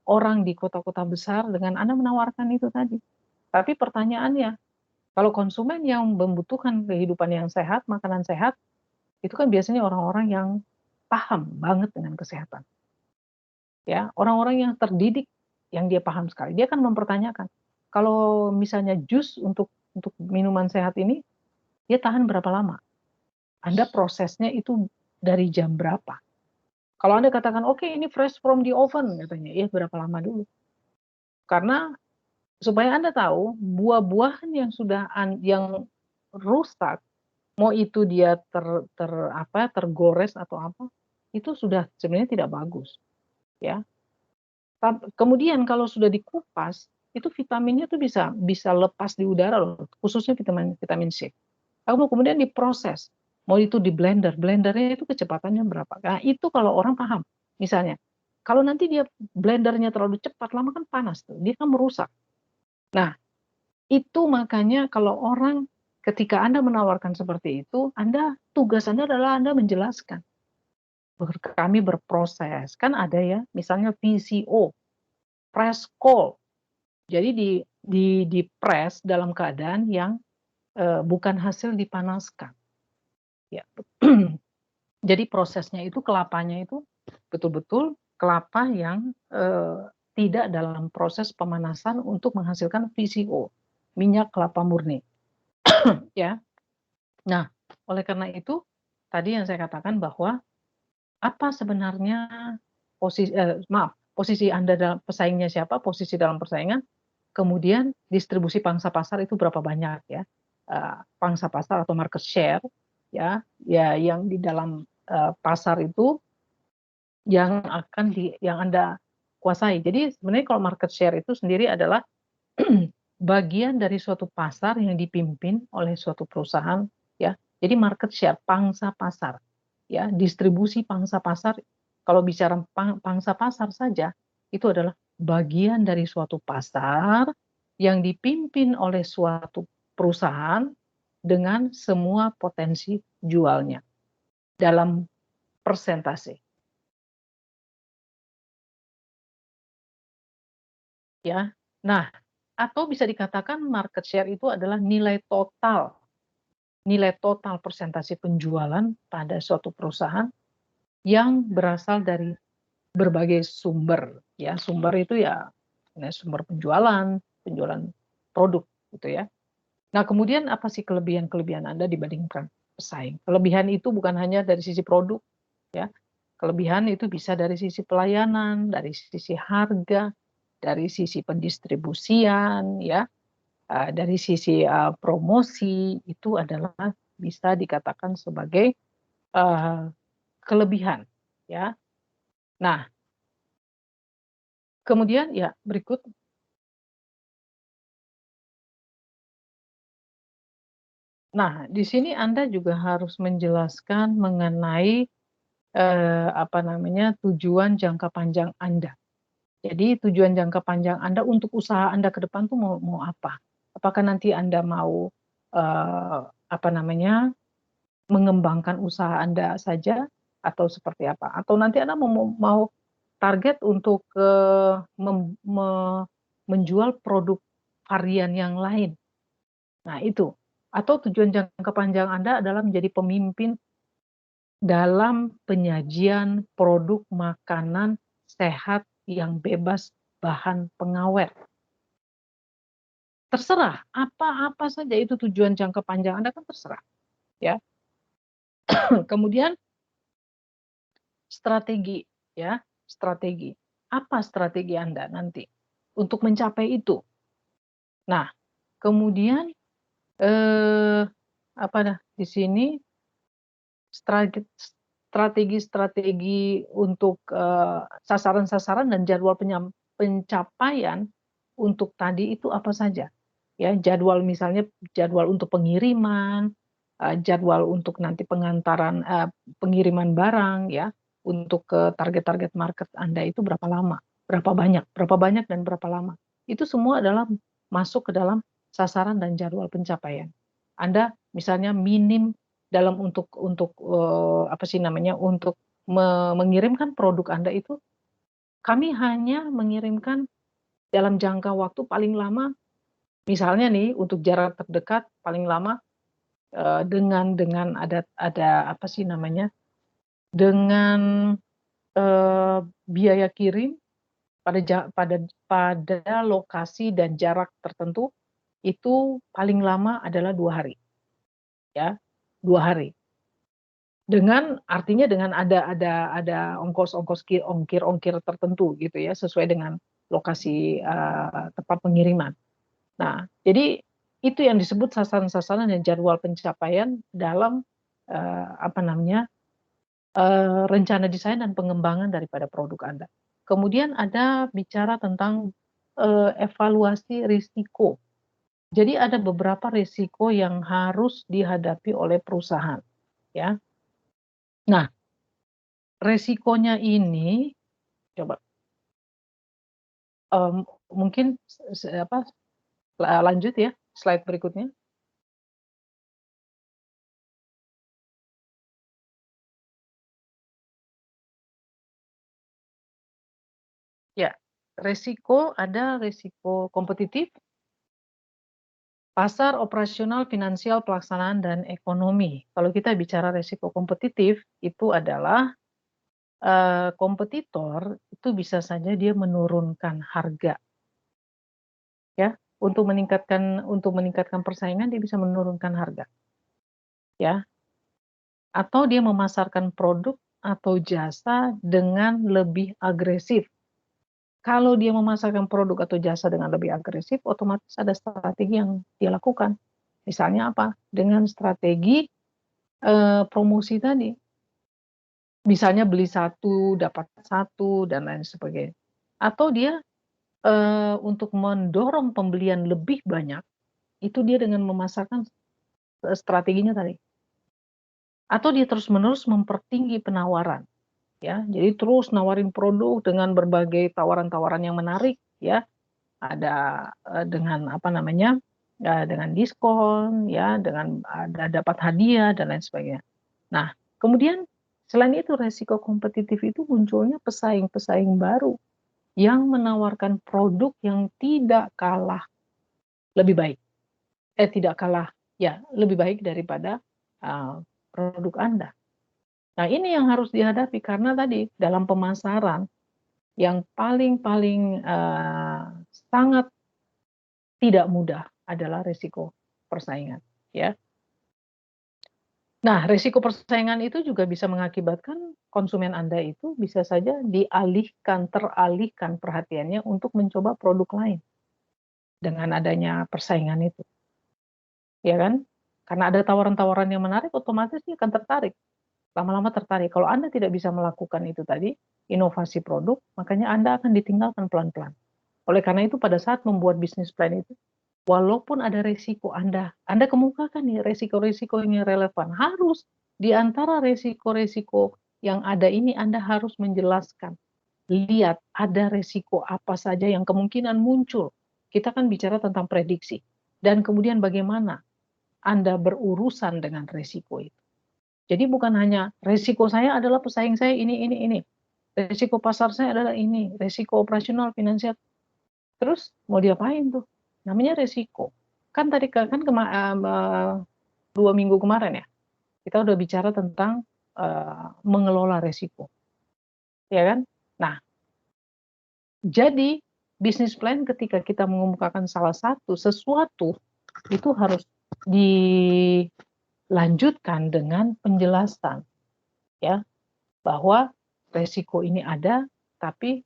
orang di kota-kota besar dengan Anda menawarkan itu tadi. Tapi pertanyaannya, kalau konsumen yang membutuhkan kehidupan yang sehat, makanan sehat, itu kan biasanya orang-orang yang paham banget dengan kesehatan. Ya, orang-orang yang terdidik, yang dia paham sekali. Dia akan mempertanyakan, kalau misalnya jus untuk minuman sehat ini, dia tahan berapa lama? Anda prosesnya itu dari jam berapa? Kalau Anda katakan, oke ini fresh from the oven, katanya, ya berapa lama dulu? Karena supaya Anda tahu, buah-buahan yang sudah yang rusak, mau itu dia tergores atau apa, itu sudah sebenarnya tidak bagus, ya. Kemudian kalau sudah dikupas, itu vitaminnya tuh bisa lepas di udara loh, khususnya vitamin C. Lalu kemudian diproses, mau itu di blender, blendernya itu kecepatannya berapa? Nah itu kalau orang paham, misalnya, kalau nanti dia blendernya terlalu cepat, lama kan panas tuh, dia kan merusak. Nah, itu makanya kalau orang ketika Anda menawarkan seperti itu, tugas Anda adalah Anda menjelaskan. Kami berproses, kan ada ya, misalnya VCO, press cold. Jadi di press dalam keadaan yang bukan hasil dipanaskan. Ya. Jadi prosesnya itu kelapanya itu betul-betul kelapa yang tidak dalam proses pemanasan untuk menghasilkan VCO, minyak kelapa murni. Ya. Nah, oleh karena itu tadi yang saya katakan bahwa apa sebenarnya posisi Anda dalam pesaingnya siapa, posisi dalam persaingan, kemudian distribusi pangsa pasar itu berapa banyak ya, pangsa pasar atau market share ya yang di dalam pasar itu yang Anda kuasai. Jadi sebenarnya kalau market share itu sendiri adalah bagian dari suatu pasar yang dipimpin oleh suatu perusahaan ya. Jadi market share, pangsa pasar ya, distribusi pangsa pasar. Kalau bicara pangsa pasar saja itu adalah bagian dari suatu pasar yang dipimpin oleh suatu perusahaan dengan semua potensi jualnya dalam persentase. Ya. Nah, atau bisa dikatakan market share itu adalah nilai total persentase penjualan pada suatu perusahaan yang berasal dari berbagai sumber ya. Sumber itu ya sumber penjualan produk gitu ya. Nah, kemudian apa sih kelebihan Anda dibandingkan pesaing? Kelebihan itu bukan hanya dari sisi produk ya. Kelebihan itu bisa dari sisi pelayanan, dari sisi harga, dari sisi pendistribusian ya, dari sisi promosi, itu adalah bisa dikatakan sebagai kelebihan ya. Nah, kemudian ya berikut. Nah, di sini Anda juga harus menjelaskan mengenai tujuan jangka panjang Anda. Jadi tujuan jangka panjang Anda untuk usaha Anda ke depan tuh mau apa? Apakah nanti Anda mau mengembangkan usaha Anda saja atau seperti apa? Atau nanti Anda mau target untuk menjual produk varian yang lain. Nah, itu. Atau tujuan jangka panjang Anda adalah menjadi pemimpin dalam penyajian produk makanan sehat yang bebas bahan pengawet. Terserah, apa saja itu tujuan jangka panjang Anda kan terserah. Ya. Kemudian strategi ya, strategi. Apa strategi Anda nanti untuk mencapai itu? Nah, kemudian di sini strategi untuk sasaran-sasaran dan jadwal pencapaian untuk tadi itu apa saja? Ya, jadwal misalnya jadwal untuk pengiriman, jadwal untuk nanti pengiriman barang ya, untuk ke target-target market Anda itu berapa lama, berapa banyak dan berapa lama. Itu semua adalah masuk ke dalam sasaran dan jadwal pencapaian. Anda misalnya minim dalam untuk mengirimkan produk Anda itu, kami hanya mengirimkan dalam jangka waktu paling lama Misalnya nih untuk jarak terdekat paling lama dengan ada apa sih namanya, dengan biaya kirim pada lokasi dan jarak tertentu, itu paling lama adalah 2 hari, ya, 2 hari. Artinya dengan ada ongkos-ongkos ongkir-ongkir tertentu gitu ya, sesuai dengan lokasi, tempat pengiriman. Nah, jadi itu yang disebut sasaran-sasaran dan jadwal pencapaian dalam, apa namanya, rencana desain dan pengembangan daripada produk Anda. Kemudian ada bicara tentang, evaluasi risiko. Jadi ada beberapa risiko yang harus dihadapi oleh perusahaan, ya. Nah, resikonya ini coba, mungkin lanjut ya, slide berikutnya. Ya, ada resiko kompetitif, pasar, operasional, finansial, pelaksanaan, dan ekonomi. Kalau kita bicara resiko kompetitif, itu adalah kompetitor itu bisa saja dia menurunkan harga, ya, untuk meningkatkan persaingan dia bisa menurunkan harga, ya, atau dia memasarkan produk atau jasa dengan lebih agresif. Kalau dia memasarkan produk atau jasa dengan lebih agresif, otomatis ada strategi yang dia lakukan. Misalnya apa? Dengan strategi promosi tadi. Misalnya beli 1 dapat 1 dan lain sebagainya. Atau dia untuk mendorong pembelian lebih banyak, itu dia dengan memasarkan strateginya tadi. Atau dia terus-menerus mempertinggi penawaran, ya. Jadi terus nawarin produk dengan berbagai tawaran-tawaran yang menarik, ya. Ada dengan apa namanya, dengan diskon, ya, dengan ada dapat hadiah dan lain sebagainya. Nah, kemudian selain itu resiko kompetitif itu munculnya pesaing-pesaing baru yang menawarkan produk yang tidak kalah lebih baik, tidak kalah, ya, lebih baik daripada produk Anda. Nah, ini yang harus dihadapi karena tadi dalam pemasaran yang paling sangat tidak mudah adalah resiko persaingan, ya. Nah, resiko persaingan itu juga bisa mengakibatkan konsumen Anda itu bisa saja teralihkan perhatiannya untuk mencoba produk lain dengan adanya persaingan itu, ya kan? Karena ada tawaran-tawaran yang menarik, otomatis dia akan tertarik, lama-lama tertarik. Kalau Anda tidak bisa melakukan itu tadi, inovasi produk, makanya Anda akan ditinggalkan pelan-pelan. Oleh karena itu pada saat membuat bisnis plan itu, walaupun ada resiko Anda kemukakan nih resiko-resiko yang relevan. Harus di antara resiko-resiko yang ada ini Anda harus menjelaskan. Lihat ada resiko apa saja yang kemungkinan muncul. Kita kan bicara tentang prediksi. Dan kemudian bagaimana Anda berurusan dengan resiko itu. Jadi bukan hanya resiko saya adalah pesaing saya ini. Resiko pasar saya adalah ini, resiko operasional, finansial. Terus mau diapain tuh? Namanya resiko. Kan tadi 2 minggu kemarin ya, kita udah bicara tentang mengelola resiko. Ya kan? Nah, jadi bisnis plan ketika kita mengemukakan salah satu sesuatu itu harus dilanjutkan dengan penjelasan, ya, bahwa resiko ini ada, tapi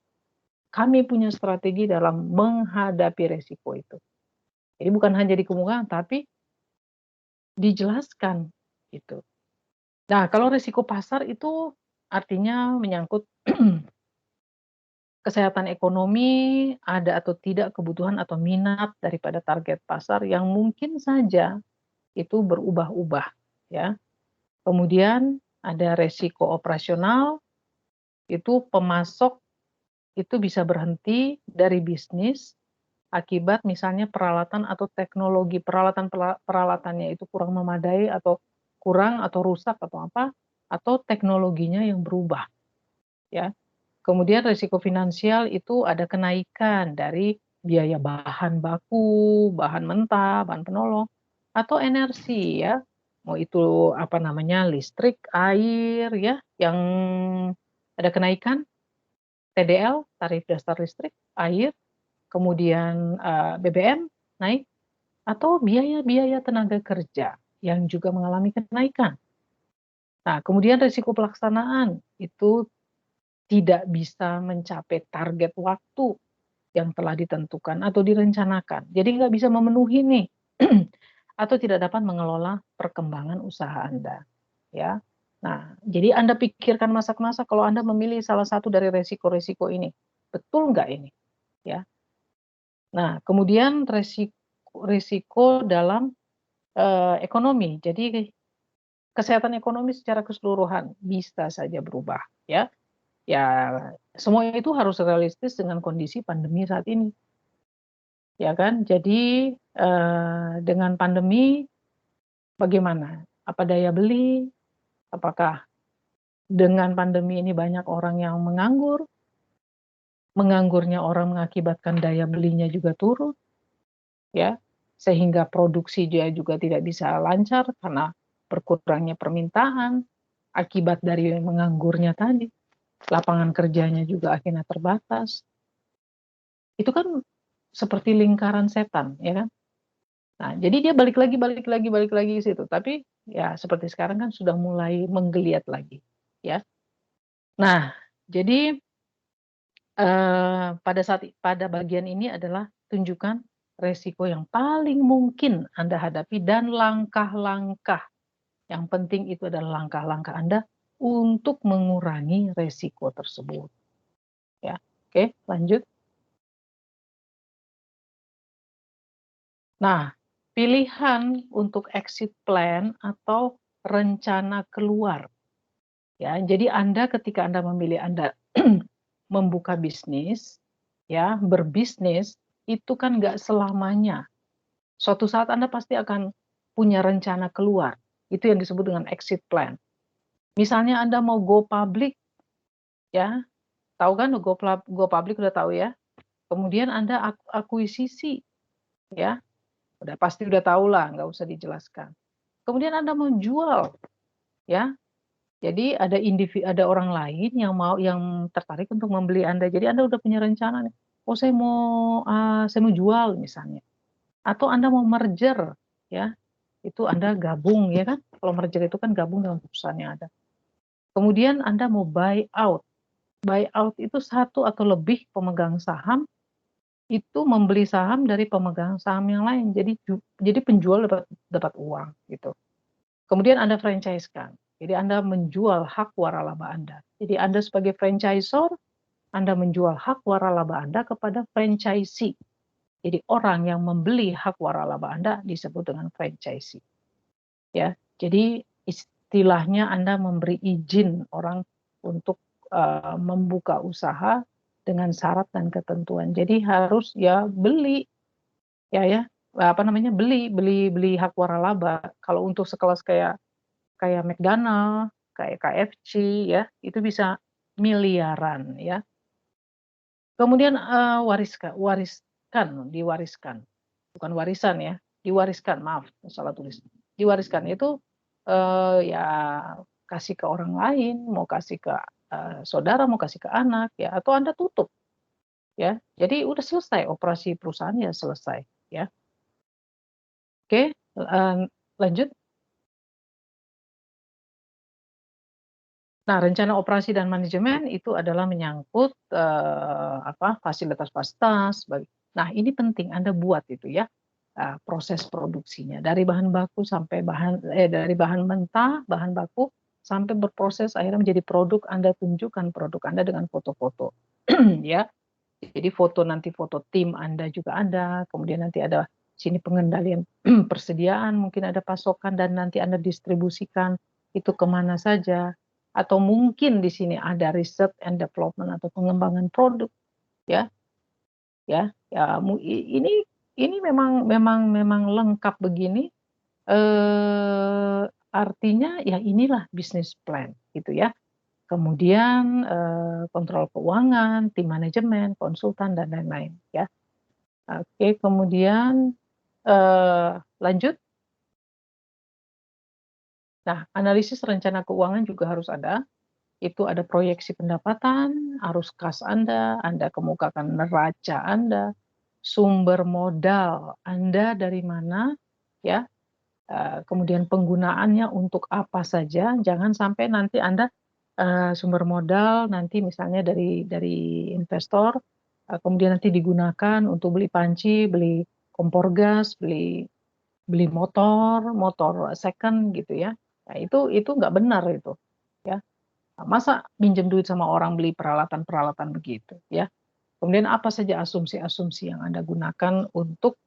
kami punya strategi dalam menghadapi resiko itu. Jadi bukan hanya dikemukakan, tapi dijelaskan gitu. Nah, kalau resiko pasar itu artinya menyangkut kesehatan ekonomi, ada atau tidak kebutuhan atau minat daripada target pasar yang mungkin saja itu berubah-ubah, ya. Kemudian ada resiko operasional, itu pemasok itu bisa berhenti dari bisnis akibat misalnya peralatan atau teknologi peralatannya itu kurang memadai atau kurang atau rusak atau apa, atau teknologinya yang berubah, ya. Kemudian risiko finansial itu ada kenaikan dari biaya bahan baku, bahan mentah, bahan penolong, atau energi ya. Mau itu apa namanya listrik, air ya, yang ada kenaikan, TDL, tarif dasar listrik, air, kemudian BBM naik, atau biaya-biaya tenaga kerja yang juga mengalami kenaikan. Nah, kemudian risiko pelaksanaan itu tidak bisa mencapai target waktu yang telah ditentukan atau direncanakan. Jadi nggak bisa memenuhi nih, atau tidak dapat mengelola perkembangan usaha Anda. Ya, nah jadi Anda pikirkan masak-masak kalau Anda memilih salah satu dari resiko-resiko ini, betul nggak ini? Ya, nah kemudian resiko dalam ekonomi. Jadi kesehatan ekonomi secara keseluruhan bisa saja berubah. Ya, semua itu harus realistis dengan kondisi pandemi saat ini. Ya kan? Jadi dengan pandemi bagaimana? Apa daya beli? Apakah dengan pandemi ini banyak orang yang menganggur? Menganggurnya orang mengakibatkan daya belinya juga turun, ya, sehingga produksi dia juga tidak bisa lancar karena berkurangnya permintaan akibat dari menganggurnya tadi. Lapangan kerjanya juga akhirnya terbatas. Itu kan seperti lingkaran setan, ya kan? Nah, jadi dia balik lagi ke situ. Tapi ya seperti sekarang kan sudah mulai menggeliat lagi, ya. Nah, jadi pada bagian ini adalah tunjukkan resiko yang paling mungkin Anda hadapi dan langkah-langkah. Yang penting itu adalah langkah-langkah Anda untuk mengurangi resiko tersebut. Ya, oke, lanjut. Nah, pilihan untuk exit plan atau rencana keluar. Ya, jadi ketika Anda memilih Anda membuka bisnis, ya, berbisnis itu kan nggak selamanya. Suatu saat Anda pasti akan punya rencana keluar. Itu yang disebut dengan exit plan. Misalnya Anda mau go public, ya, tahu kan go public udah tahu ya. Kemudian Anda akuisisi, ya, pasti udah tahu lah, nggak usah dijelaskan. Kemudian Anda mau jual, ya. Jadi ada orang lain yang tertarik untuk membeli Anda. Jadi Anda udah punya rencana nih. Oh, saya mau jual misalnya. Atau Anda mau merger, ya. Itu Anda gabung, ya kan? Kalau merger itu kan gabung dengan perusahaan yang ada. Kemudian Anda mau buy out. Buy out itu satu atau lebih pemegang saham itu membeli saham dari pemegang saham yang lain. Jadi penjual dapat uang gitu. Kemudian Anda franchise-kan. Jadi Anda menjual hak waralaba Anda. Jadi Anda sebagai franchisor, Anda menjual hak waralaba Anda kepada franchisee. Jadi orang yang membeli hak waralaba Anda disebut dengan franchisee. Ya, jadi istilahnya Anda memberi izin orang untuk membuka usaha dengan syarat dan ketentuan. Jadi harus ya beli beli hak waralaba. Kalau untuk sekelas kayak McDonald, kayak KFC ya, itu bisa miliaran ya. Kemudian diwariskan. Bukan warisan ya, diwariskan, maaf, salah tulis. Diwariskan itu ya kasih ke orang lain, mau kasih ke saudara, mau kasih ke anak ya, atau Anda tutup. Ya. Jadi udah selesai operasi perusahaan ya selesai ya. Oke, lanjut. Nah, rencana operasi dan manajemen itu adalah menyangkut fasilitas-fasilitas. Nah, ini penting Anda buat itu ya, proses produksinya dari bahan baku sampai dari bahan mentah, bahan baku sampai berproses akhirnya menjadi produk. Anda tunjukkan produk Anda dengan foto-foto, ya. Jadi nanti foto tim Anda juga ada, kemudian nanti ada sini pengendalian persediaan, mungkin ada pasokan dan nanti Anda distribusikan itu kemana saja. Atau mungkin di sini ada research and development atau pengembangan produk, ya, ini memang lengkap begini. Artinya ya inilah bisnis plan, gitu ya. Kemudian kontrol keuangan, tim manajemen, konsultan dan lain-lain, ya. Oke, kemudian lanjut. Nah, analisis rencana keuangan juga harus ada. Itu ada proyeksi pendapatan, arus kas Anda kemukakan neraca Anda, sumber modal Anda dari mana, ya. Kemudian penggunaannya untuk apa saja. Jangan sampai nanti Anda sumber modal nanti misalnya dari investor, kemudian nanti digunakan untuk beli panci, beli kompor gas, beli motor second gitu ya. Nah, itu nggak benar itu, ya. Masa minjem duit sama orang beli peralatan-peralatan begitu, ya. Kemudian apa saja asumsi-asumsi yang Anda gunakan untuk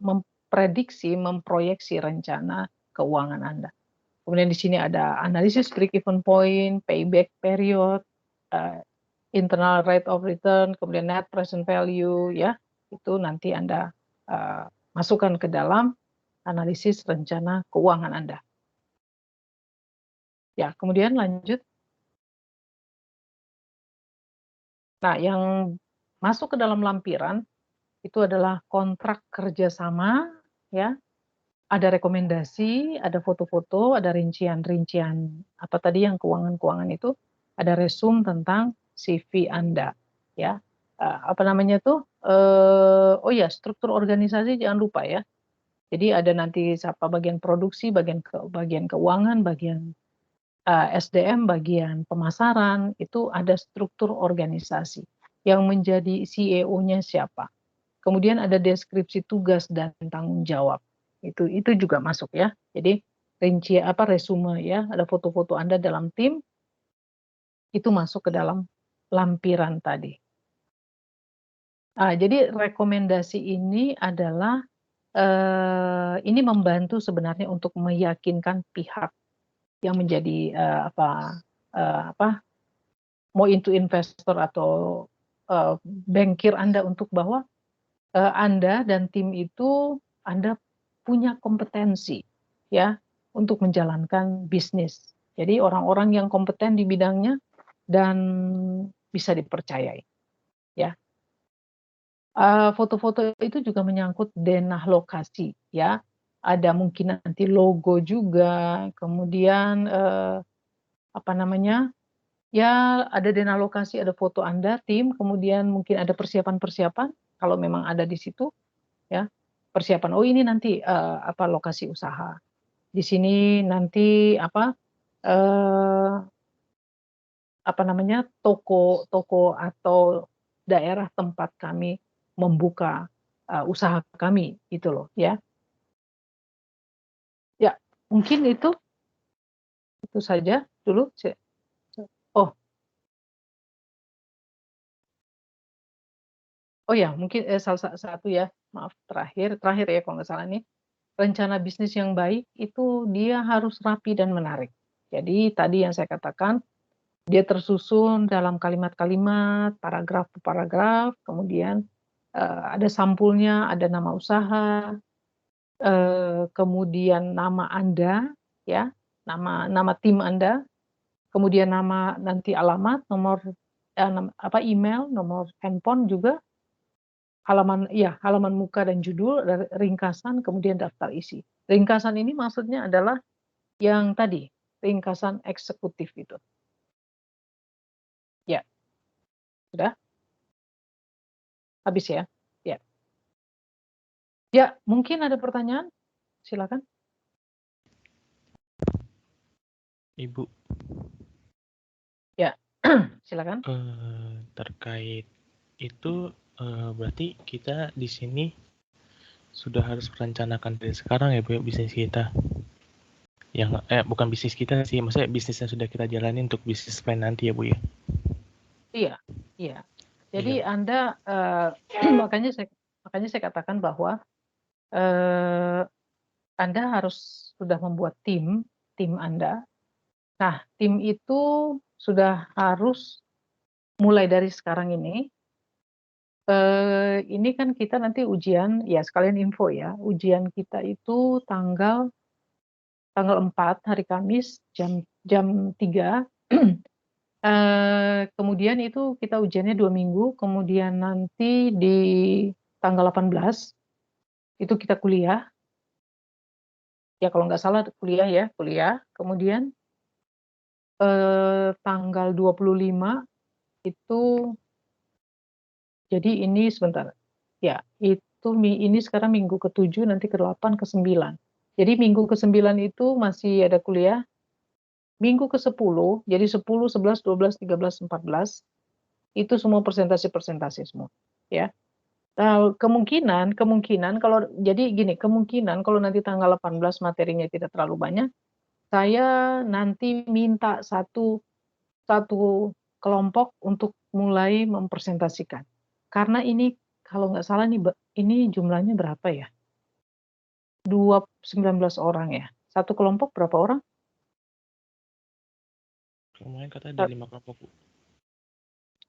memprediksi, memproyeksi rencana keuangan Anda. Kemudian di sini ada analisis break-even point, payback period, internal rate of return, kemudian net present value, ya. Itu nanti Anda masukkan ke dalam analisis rencana keuangan Anda. Ya, kemudian lanjut. Nah, yang masuk ke dalam lampiran itu adalah kontrak kerjasama, ya. Ada rekomendasi, ada foto-foto, ada rincian-rincian apa tadi yang keuangan-keuangan itu, ada resume tentang CV Anda, ya. Apa namanya tuh? Oh ya, struktur organisasi jangan lupa ya. Jadi ada nanti siapa bagian produksi, bagian keuangan, bagian SDM, bagian pemasaran, itu ada struktur organisasi. Yang menjadi CEO-nya siapa? Kemudian ada deskripsi tugas dan tanggung jawab. Itu juga masuk ya. Jadi resume ya, ada foto-foto Anda dalam tim, itu masuk ke dalam lampiran tadi. Jadi rekomendasi ini adalah ini membantu sebenarnya untuk meyakinkan pihak yang menjadi mau itu investor atau bankir Anda untuk bahwa Anda dan tim itu Anda punya kompetensi ya untuk menjalankan bisnis. Jadi orang-orang yang kompeten di bidangnya dan bisa dipercayai. Ya. Foto-foto itu juga menyangkut denah lokasi ya. Ada mungkin nanti logo juga, kemudian ya ada denah lokasi, ada foto Anda, tim, kemudian mungkin ada persiapan-persiapan kalau memang ada di situ ya. Persiapan, oh ini nanti lokasi usaha. Di sini nanti toko atau daerah tempat kami membuka usaha kami gitu loh ya. Ya, mungkin itu saja dulu. Oh. Oh ya, mungkin salah satu ya, maaf terakhir ya kalau nggak salah nih. Rencana bisnis yang baik itu dia harus rapi dan menarik. Jadi tadi yang saya katakan, dia tersusun dalam kalimat-kalimat, paragraf per paragraf, kemudian ada sampulnya, ada nama usaha, kemudian nama Anda, ya, nama tim Anda, kemudian nama nanti alamat, nomor email, nomor handphone juga, halaman muka dan judul, ringkasan, kemudian daftar isi. Ringkasan ini maksudnya adalah yang tadi, ringkasan eksekutif itu. Ya. Sudah? Habis ya? Ya. Ya, mungkin ada pertanyaan? Silakan. Ibu. Ya, silakan. Terkait itu berarti kita di sini sudah harus merencanakan dari sekarang ya Bu, bisnis kita. Yang bukan bisnis kita sih, maksudnya bisnis yang sudah kita jalani untuk bisnis plan nanti ya Bu ya. Iya. Jadi Anda makanya saya katakan bahwa Anda harus sudah membuat tim Anda. Nah, tim itu sudah harus mulai dari sekarang ini. Ini kan kita nanti ujian, ya sekalian info ya, ujian kita itu tanggal 4 hari Kamis jam 3 Kemudian itu kita ujiannya 2 minggu, kemudian nanti di tanggal 18 itu kita kuliah. Ya kalau nggak salah kuliah ya, kuliah. Kemudian tanggal 25 itu, jadi ini sebentar. Ya, itu ini sekarang minggu ke-7, nanti ke-8, ke-9. Jadi minggu ke-9 itu masih ada kuliah. Minggu ke-10, jadi 10, 11, 12, 13, 14, itu semua presentasi-presentasi semua, ya. Kemungkinan kalau jadi gini, kemungkinan kalau nanti tanggal 18 materinya tidak terlalu banyak, saya nanti minta satu kelompok untuk mulai mempresentasikan. Karena ini kalau nggak salah nih, ini jumlahnya berapa ya? 19 orang ya. Satu kelompok berapa orang? Kemarin katanya ada 5 kelompok, Bu.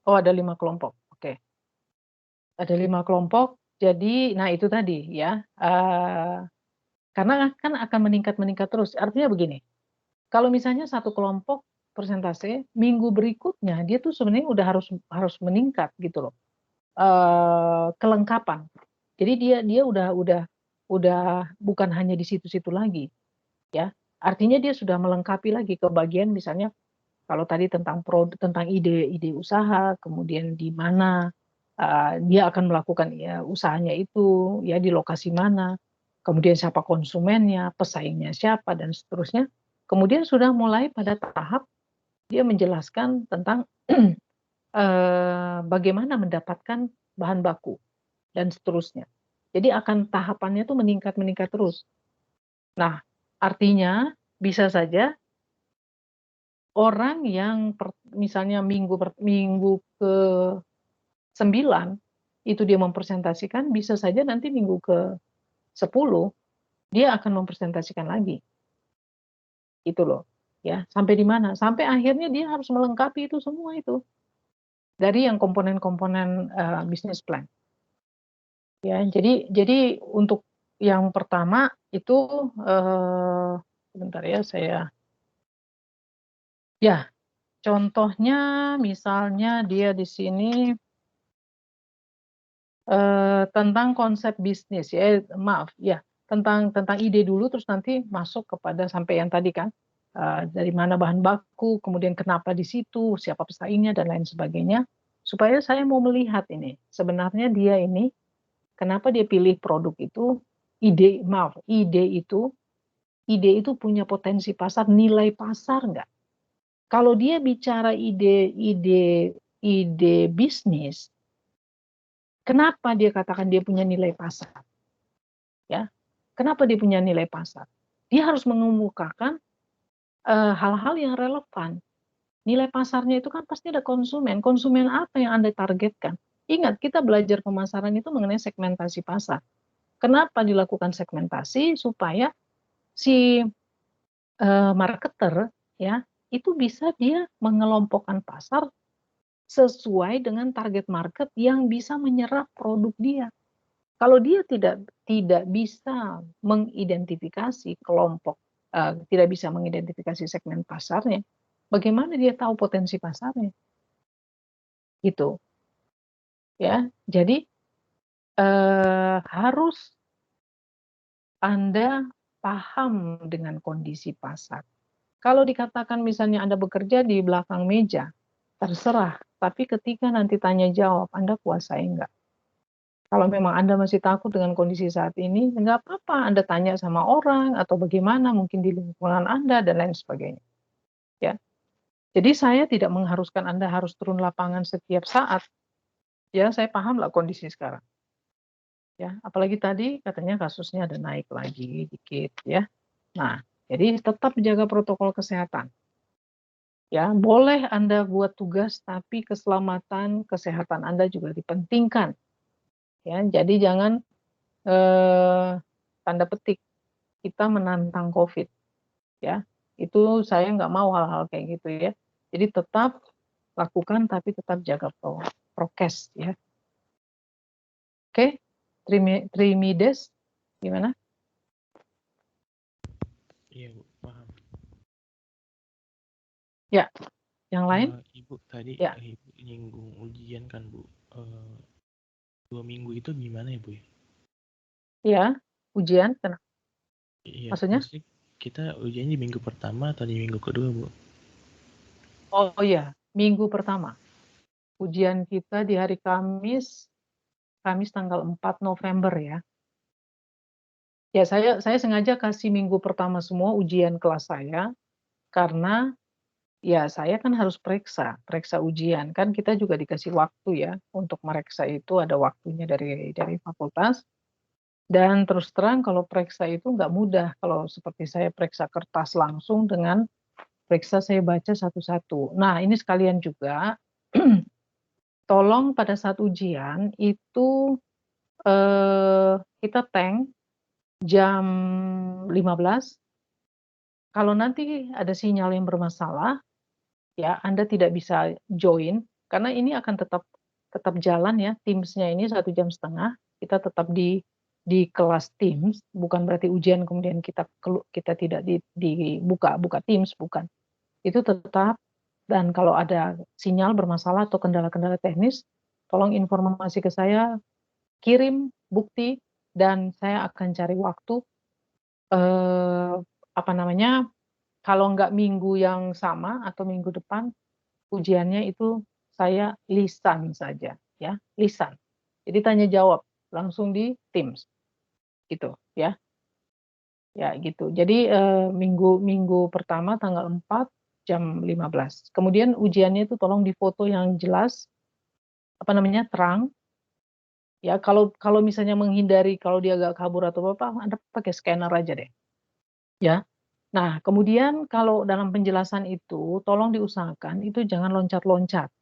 Oh, ada 5 kelompok. Oke. Ada 5 kelompok. Jadi, nah itu tadi ya. Karena kan akan meningkat terus. Artinya begini, kalau misalnya satu kelompok persentase, minggu berikutnya dia tuh sebenarnya udah harus meningkat gitu loh. Kelengkapan. Jadi dia udah bukan hanya di situ-situ lagi, ya. Artinya dia sudah melengkapi lagi ke bagian misalnya kalau tadi tentang tentang ide usaha, kemudian di mana dia akan melakukan ya, usahanya itu, ya di lokasi mana, kemudian siapa konsumennya, pesaingnya siapa, dan seterusnya. Kemudian sudah mulai pada tahap dia menjelaskan tentang bagaimana mendapatkan bahan baku dan seterusnya. Jadi akan tahapannya itu meningkat terus. Nah, artinya bisa saja orang yang misalnya minggu ke-9 itu dia mempresentasikan, bisa saja nanti minggu ke-10 dia akan mempresentasikan lagi. Itu loh. Ya, sampai di mana? Sampai akhirnya dia harus melengkapi itu semua itu. Dari yang komponen-komponen bisnis plan. Ya, jadi untuk yang pertama itu sebentar ya ya, contohnya misalnya dia di sini tentang konsep bisnis ya, maaf ya, tentang ide dulu terus nanti masuk kepada sampai yang tadi kan, dari mana bahan baku, kemudian kenapa di situ, siapa pesaingnya dan lain sebagainya. Supaya saya mau melihat ini, sebenarnya dia ini kenapa dia pilih produk itu, ide itu punya potensi pasar, nilai pasar nggak? Kalau dia bicara ide bisnis, kenapa dia katakan dia punya nilai pasar? Ya, kenapa dia punya nilai pasar? Dia harus mengemukakan hal-hal yang relevan. Nilai pasarnya itu kan pasti ada konsumen. Konsumen apa yang Anda targetkan? Ingat, kita belajar pemasaran itu mengenai segmentasi pasar. Kenapa dilakukan segmentasi? Supaya si marketer ya itu bisa dia mengelompokkan pasar sesuai dengan target market yang bisa menyerap produk dia. Kalau dia tidak bisa mengidentifikasi kelompok, tidak bisa mengidentifikasi segmen pasarnya, bagaimana dia tahu potensi pasarnya? Gitu, ya. Jadi harus Anda paham dengan kondisi pasar. Kalau dikatakan misalnya Anda bekerja di belakang meja, terserah. Tapi ketika nanti tanya jawab, Anda kuasai enggak? Kalau memang Anda masih takut dengan kondisi saat ini, enggak apa-apa. Anda tanya sama orang atau bagaimana mungkin di lingkungan Anda dan lain sebagainya. Ya. Jadi saya tidak mengharuskan Anda harus turun lapangan setiap saat. Ya, saya paham lah kondisi sekarang. Ya, apalagi tadi katanya kasusnya ada naik lagi dikit ya. Nah, jadi tetap jaga protokol kesehatan. Ya, boleh Anda buat tugas tapi keselamatan kesehatan Anda juga dipentingkan. Ya, jadi jangan tanda petik kita menantang COVID. Ya, itu saya nggak mau hal-hal kayak gitu ya. Jadi tetap lakukan tapi tetap jaga prokes ya. Oke, Trimides gimana? Iya, Bu, paham. Ya, yang lain? Ibu Bu, tadi Ya. Ibu nyinggung ujian kan, Bu. 2 minggu itu gimana ya, Bu? Ya, ujian, kenapa? Iya, Maksudnya? maksudnya kita ujian di minggu pertama atau di minggu kedua, Bu? Oh iya, minggu pertama. Ujian kita di hari Kamis tanggal 4 November ya. Ya, saya sengaja kasih minggu pertama semua ujian kelas saya, karena ya saya kan harus periksa ujian. Kan kita juga dikasih waktu ya, untuk meriksa itu ada waktunya dari fakultas. Dan terus terang kalau periksa itu nggak mudah, kalau seperti saya periksa kertas langsung dengan periksa saya baca satu-satu. Nah, ini sekalian juga, tolong pada saat ujian itu kita tank jam 15. Kalau nanti ada sinyal yang bermasalah, ya Anda tidak bisa join, karena ini akan tetap jalan ya, Teams-nya ini 1,5 jam, kita tetap di kelas Teams, bukan berarti ujian kemudian kita tidak buka Teams, bukan. Itu tetap, dan kalau ada sinyal bermasalah atau kendala-kendala teknis, tolong informasi ke saya, kirim bukti, dan saya akan cari waktu, kalau nggak minggu yang sama atau minggu depan, ujiannya itu saya lisan saja, ya, lisan. Jadi tanya jawab langsung di Teams, gitu, ya. Ya, gitu. Jadi minggu pertama tanggal 4 jam 15. Kemudian ujiannya itu tolong difoto yang jelas, terang. Ya, kalau misalnya menghindari kalau dia agak kabur atau apa, Anda pakai scanner aja deh. Ya. Nah, kemudian kalau dalam penjelasan itu tolong diusahakan itu jangan loncat-loncat.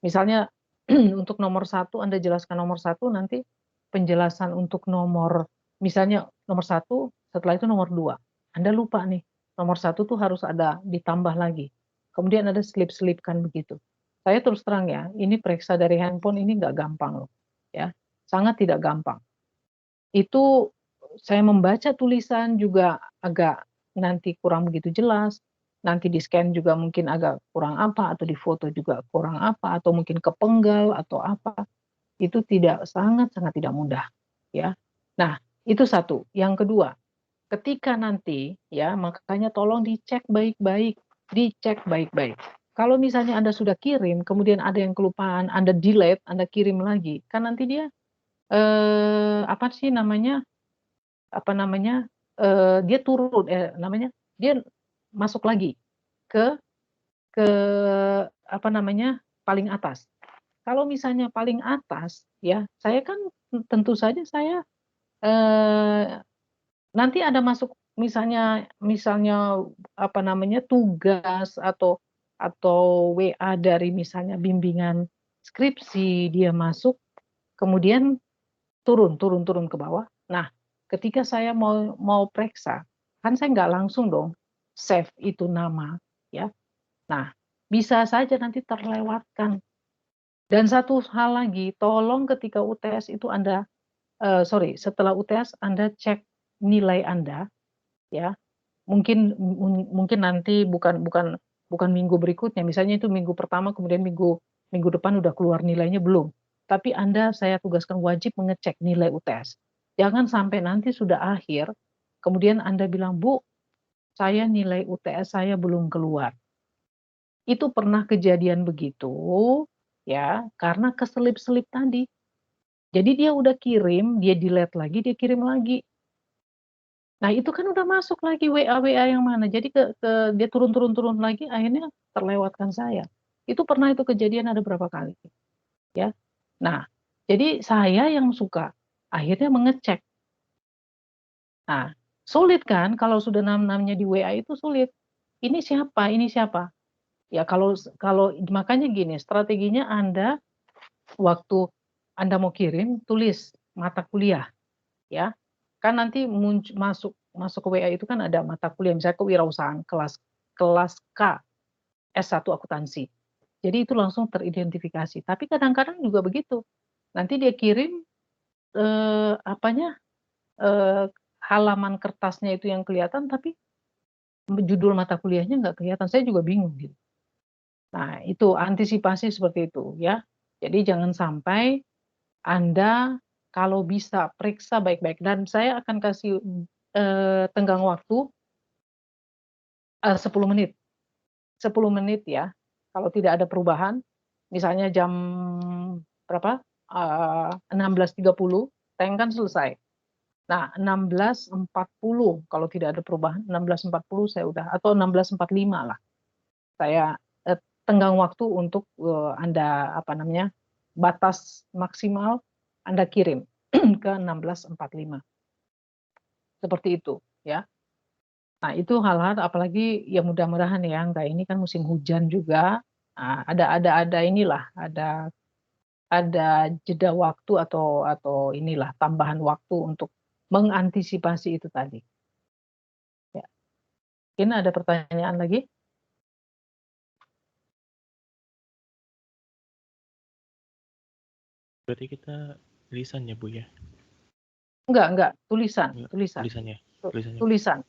Misalnya untuk nomor 1 Anda jelaskan nomor 1, nanti penjelasan untuk misalnya nomor 1, setelah itu nomor 2. Anda lupa nih, nomor 1 tuh harus ada ditambah lagi. Kemudian ada selip-selipkan begitu. Saya terus terang ya, ini periksa dari handphone ini nggak gampang loh. Ya, sangat tidak gampang. Itu saya membaca tulisan juga agak nanti kurang begitu jelas, nanti di-scan juga mungkin agak kurang apa, atau difoto juga kurang apa, atau mungkin kepenggal atau apa, itu sangat-sangat tidak mudah, ya. Nah, itu satu. Yang kedua, ketika nanti ya, makanya tolong dicek baik-baik, Kalau misalnya Anda sudah kirim, kemudian ada yang kelupaan, Anda delete, Anda kirim lagi, kan nanti dia, dia turun, dia masuk lagi ke paling atas. Kalau misalnya paling atas, ya, saya kan tentu saja saya, nanti ada masuk misalnya tugas atau WA dari misalnya bimbingan skripsi, dia masuk, kemudian turun ke bawah. Nah, ketika saya mau periksa, kan saya nggak langsung dong save itu nama, ya. Nah, bisa saja nanti terlewatkan. Dan satu hal lagi, tolong ketika UTS itu setelah UTS Anda cek nilai Anda, ya. Mungkin nanti bukan minggu berikutnya, misalnya itu minggu pertama, kemudian minggu depan udah keluar nilainya, belum. Tapi saya tugaskan wajib mengecek nilai UTS. Jangan sampai nanti sudah akhir, kemudian Anda bilang, "Bu, saya nilai UTS saya belum keluar." Itu pernah kejadian begitu, ya, karena keselip-selip tadi. Jadi dia udah kirim, dia delete lagi, dia kirim lagi. Nah, itu kan udah masuk lagi WA yang mana, jadi dia turun lagi, akhirnya terlewatkan saya. Itu pernah itu kejadian ada berapa kali, ya. Nah, jadi saya yang suka akhirnya mengecek. Nah, sulit kan kalau sudah namanya di WA itu sulit. Ini siapa? Ini siapa? Ya kalau makanya gini, strateginya Anda waktu Anda mau kirim, tulis mata kuliah, ya. Kan nanti masuk ke WA itu kan ada mata kuliah, misalnya kewirausahaan kelas K, S1 akuntansi. Jadi itu langsung teridentifikasi. Tapi kadang-kadang juga begitu. Nanti dia kirim eh, halaman kertasnya itu yang kelihatan, tapi judul mata kuliahnya nggak kelihatan. Saya juga bingung gitu. Nah, itu antisipasi seperti itu ya. Jadi jangan sampai Anda kalau bisa periksa baik-baik, dan saya akan kasih tenggang waktu 10 menit. 10 menit ya. Kalau tidak ada perubahan, misalnya jam berapa? 16.30, tank kan selesai. Nah, 16.40 kalau tidak ada perubahan, 16.40 saya udah, atau 16.45 lah. Saya tenggang waktu untuk Anda batas maksimal Anda kirim ke 16.45. Seperti itu ya. Nah, itu hal-hal, apalagi ya mudah-mudahan ya, enggak, ini kan musim hujan juga. Nah, ada inilah, ada jeda waktu atau inilah tambahan waktu untuk mengantisipasi itu tadi. Ya. Mungkin ada pertanyaan lagi? Berarti kita tulisan ya, Bu ya? Enggak, tulisan. Tulisannya. Tulisan.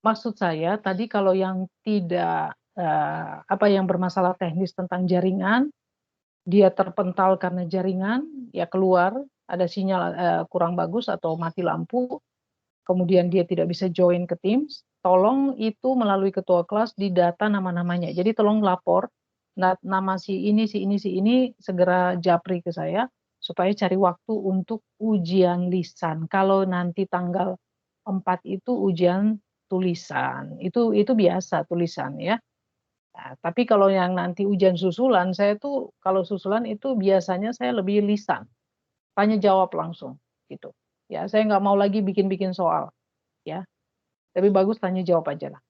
Maksud saya tadi kalau yang tidak yang bermasalah teknis tentang jaringan, dia terpental karena jaringan, ya keluar ada sinyal kurang bagus atau mati lampu, kemudian dia tidak bisa join ke Teams, tolong itu melalui ketua kelas didata nama-namanya. Jadi tolong lapor nama si ini segera japri ke saya supaya cari waktu untuk ujian lisan. Kalau nanti tanggal 4 itu ujian tulisan, itu biasa tulisan ya. Nah, tapi kalau yang nanti ujian susulan, saya tuh kalau susulan itu biasanya saya lebih lisan, tanya jawab langsung gitu. Ya, saya nggak mau lagi bikin-bikin soal, ya. Lebih bagus tanya jawab aja lah,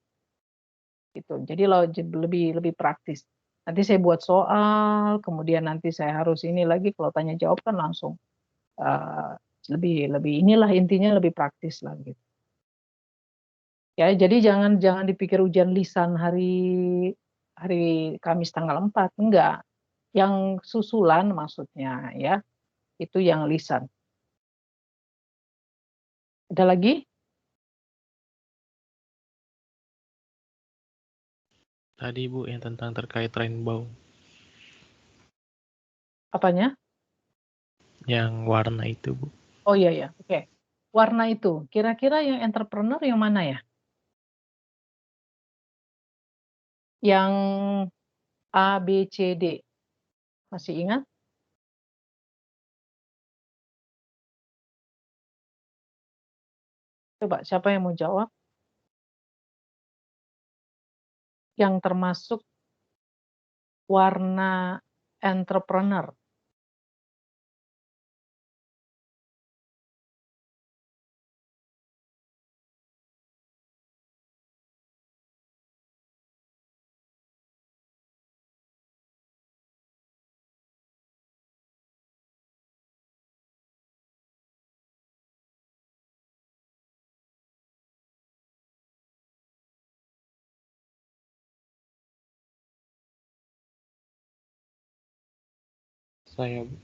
gitu. Jadi lebih praktis. Nanti saya buat soal, kemudian nanti saya harus ini lagi, kalau tanya jawab kan langsung lebih inilah intinya lebih praktis lah gitu. Ya, jadi jangan dipikir ujian lisan hari Kamis tanggal 4, enggak. Yang susulan maksudnya ya, itu yang lisan. Ada lagi? Tadi Bu yang tentang terkait rainbow. Apanya? Yang warna itu, Bu. Oh iya, oke. Warna itu, kira-kira yang entrepreneur yang mana ya? Yang A, B, C, D. Masih ingat? Coba siapa yang mau jawab? Yang termasuk warna entrepreneur. Saya, Bu.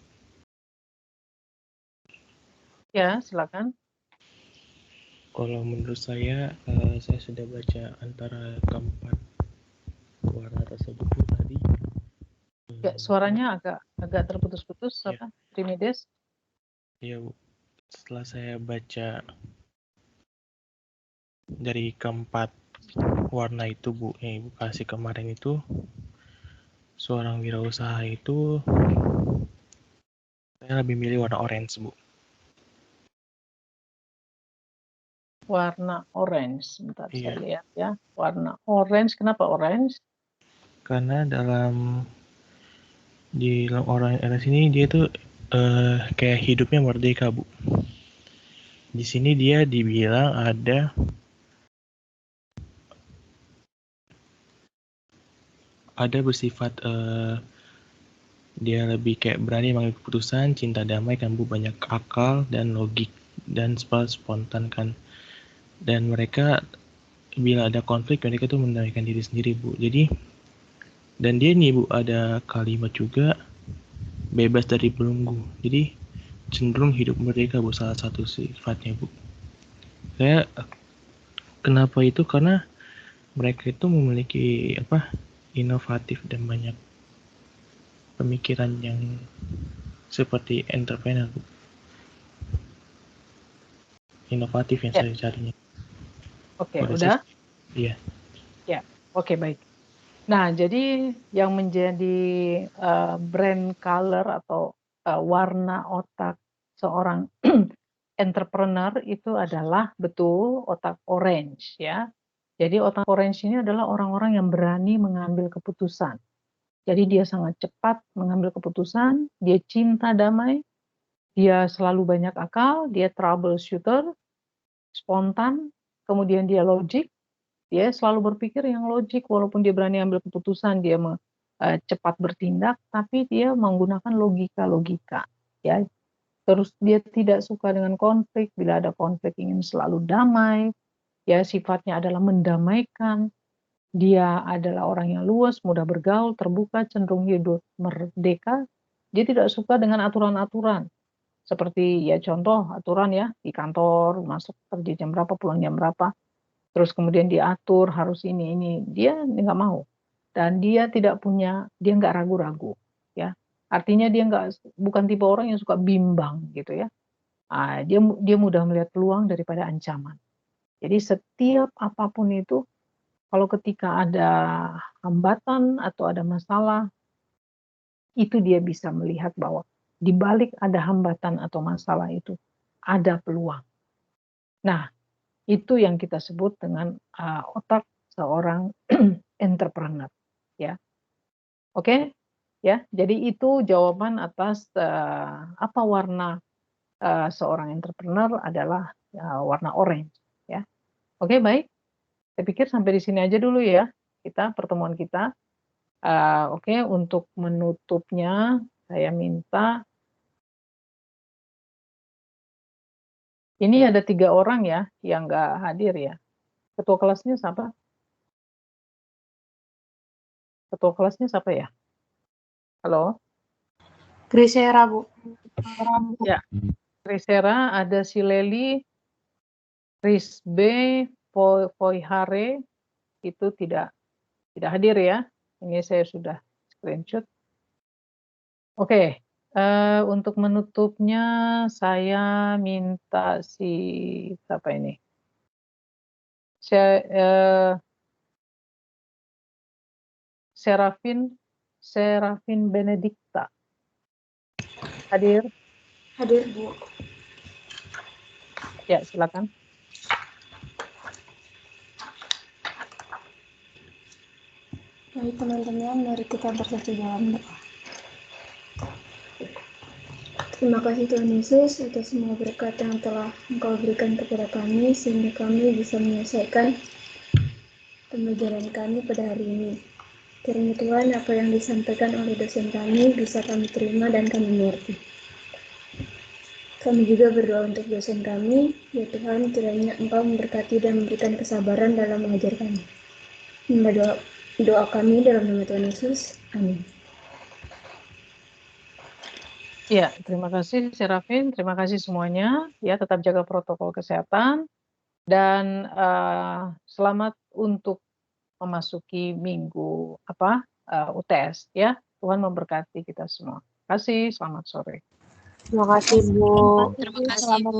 Ya, silakan. Kalau menurut saya sudah baca antara keempat warna tersebut Bu, tadi. Ya, suaranya agak terputus-putus, Ya. Trimides. Iya, Bu. Setelah saya baca dari keempat warna itu, Bu, yang Ibu kasih kemarin itu, seorang wirausaha itu saya lebih milih warna orange, Bu. Warna orange, bentar Iya. saya lihat ya. Warna orange, kenapa orange? Karena di dalam orang ini dia tuh kayak hidupnya merdeka, Bu. Di sini dia dibilang ada bersifat dia lebih kayak berani mengambil keputusan, cinta damai kan Bu, banyak akal dan logik dan spontan kan. Dan mereka bila ada konflik mereka tuh mendamaikan diri sendiri, Bu. Jadi dan dia nih Bu ada kalimat juga bebas dari belenggu. Jadi cenderung hidup merdeka, Bu, salah satu sifatnya, Bu. Saya kenapa itu karena mereka itu memiliki inovatif dan banyak pemikiran yang seperti entrepreneur, Bu. Inovatif yang Ya. saya carinya. Oke, Pada udah? Iya. Ya, oke, baik. Nah, jadi yang menjadi brand color atau warna otak seorang entrepreneur itu adalah betul otak orange, ya. Jadi otak orange ini adalah orang-orang yang berani mengambil keputusan. Jadi dia sangat cepat mengambil keputusan, dia cinta damai, dia selalu banyak akal, dia troubleshooter, spontan, kemudian dia logik, dia selalu berpikir yang logik walaupun dia berani ambil keputusan, dia cepat bertindak, tapi dia menggunakan logika-logika, ya. Terus dia tidak suka dengan konflik, bila ada konflik ingin selalu damai, ya sifatnya adalah mendamaikan. Dia adalah orang yang luas, mudah bergaul, terbuka, cenderung hidup merdeka. Dia tidak suka dengan aturan-aturan. Seperti ya contoh aturan ya di kantor, masuk kerja jam berapa, pulang jam berapa. Terus kemudian diatur harus ini. Dia nggak mau. Dan dia tidak punya, dia nggak ragu-ragu. Ya, artinya dia bukan tipe orang yang suka bimbang gitu ya. Dia mudah melihat peluang daripada ancaman. Jadi setiap apapun itu, kalau ketika ada hambatan atau ada masalah, itu dia bisa melihat bahwa di balik ada hambatan atau masalah itu ada peluang. Nah, itu yang kita sebut dengan otak seorang entrepreneur, ya. Oke, ya. Jadi itu jawaban atas apa warna seorang entrepreneur adalah warna orange, ya. Oke, baik. Saya pikir sampai di sini aja dulu ya pertemuan kita. Oke, untuk menutupnya saya minta, ini ada 3 orang ya yang nggak hadir ya. Ketua kelasnya siapa? Ketua kelasnya siapa ya? Halo? Krisera, Bu. Ya, Krisera, ada si Leli, Risbe, Foihare, itu tidak hadir ya. Ini saya sudah screenshot. Oke, untuk menutupnya saya minta si siapa ini? Serafin Benedikta. Hadir? Hadir, Bu. Ya, silakan. Baik, teman-teman, mari kita bersatu dalam doa. Terima kasih Tuhan Yesus atas semua berkat yang telah Engkau berikan kepada kami sehingga kami bisa menyelesaikan pembelajaran kami pada hari ini. Kiranya Tuhan, apa yang disampaikan oleh dosen kami bisa kami terima dan kami mengerti. Kami juga berdoa untuk dosen kami, ya Tuhan, kiranya Engkau memberkati dan memberikan kesabaran dalam mengajar kami. Doa kami dalam nama Tuhan Yesus. Amin. Ya, terima kasih Serafin, terima kasih semuanya. Ya, tetap jaga protokol kesehatan dan selamat untuk memasuki minggu UTS ya. Tuhan memberkati kita semua. Terima kasih, selamat sore. Terima kasih, Bu. Terima kasih, Bu.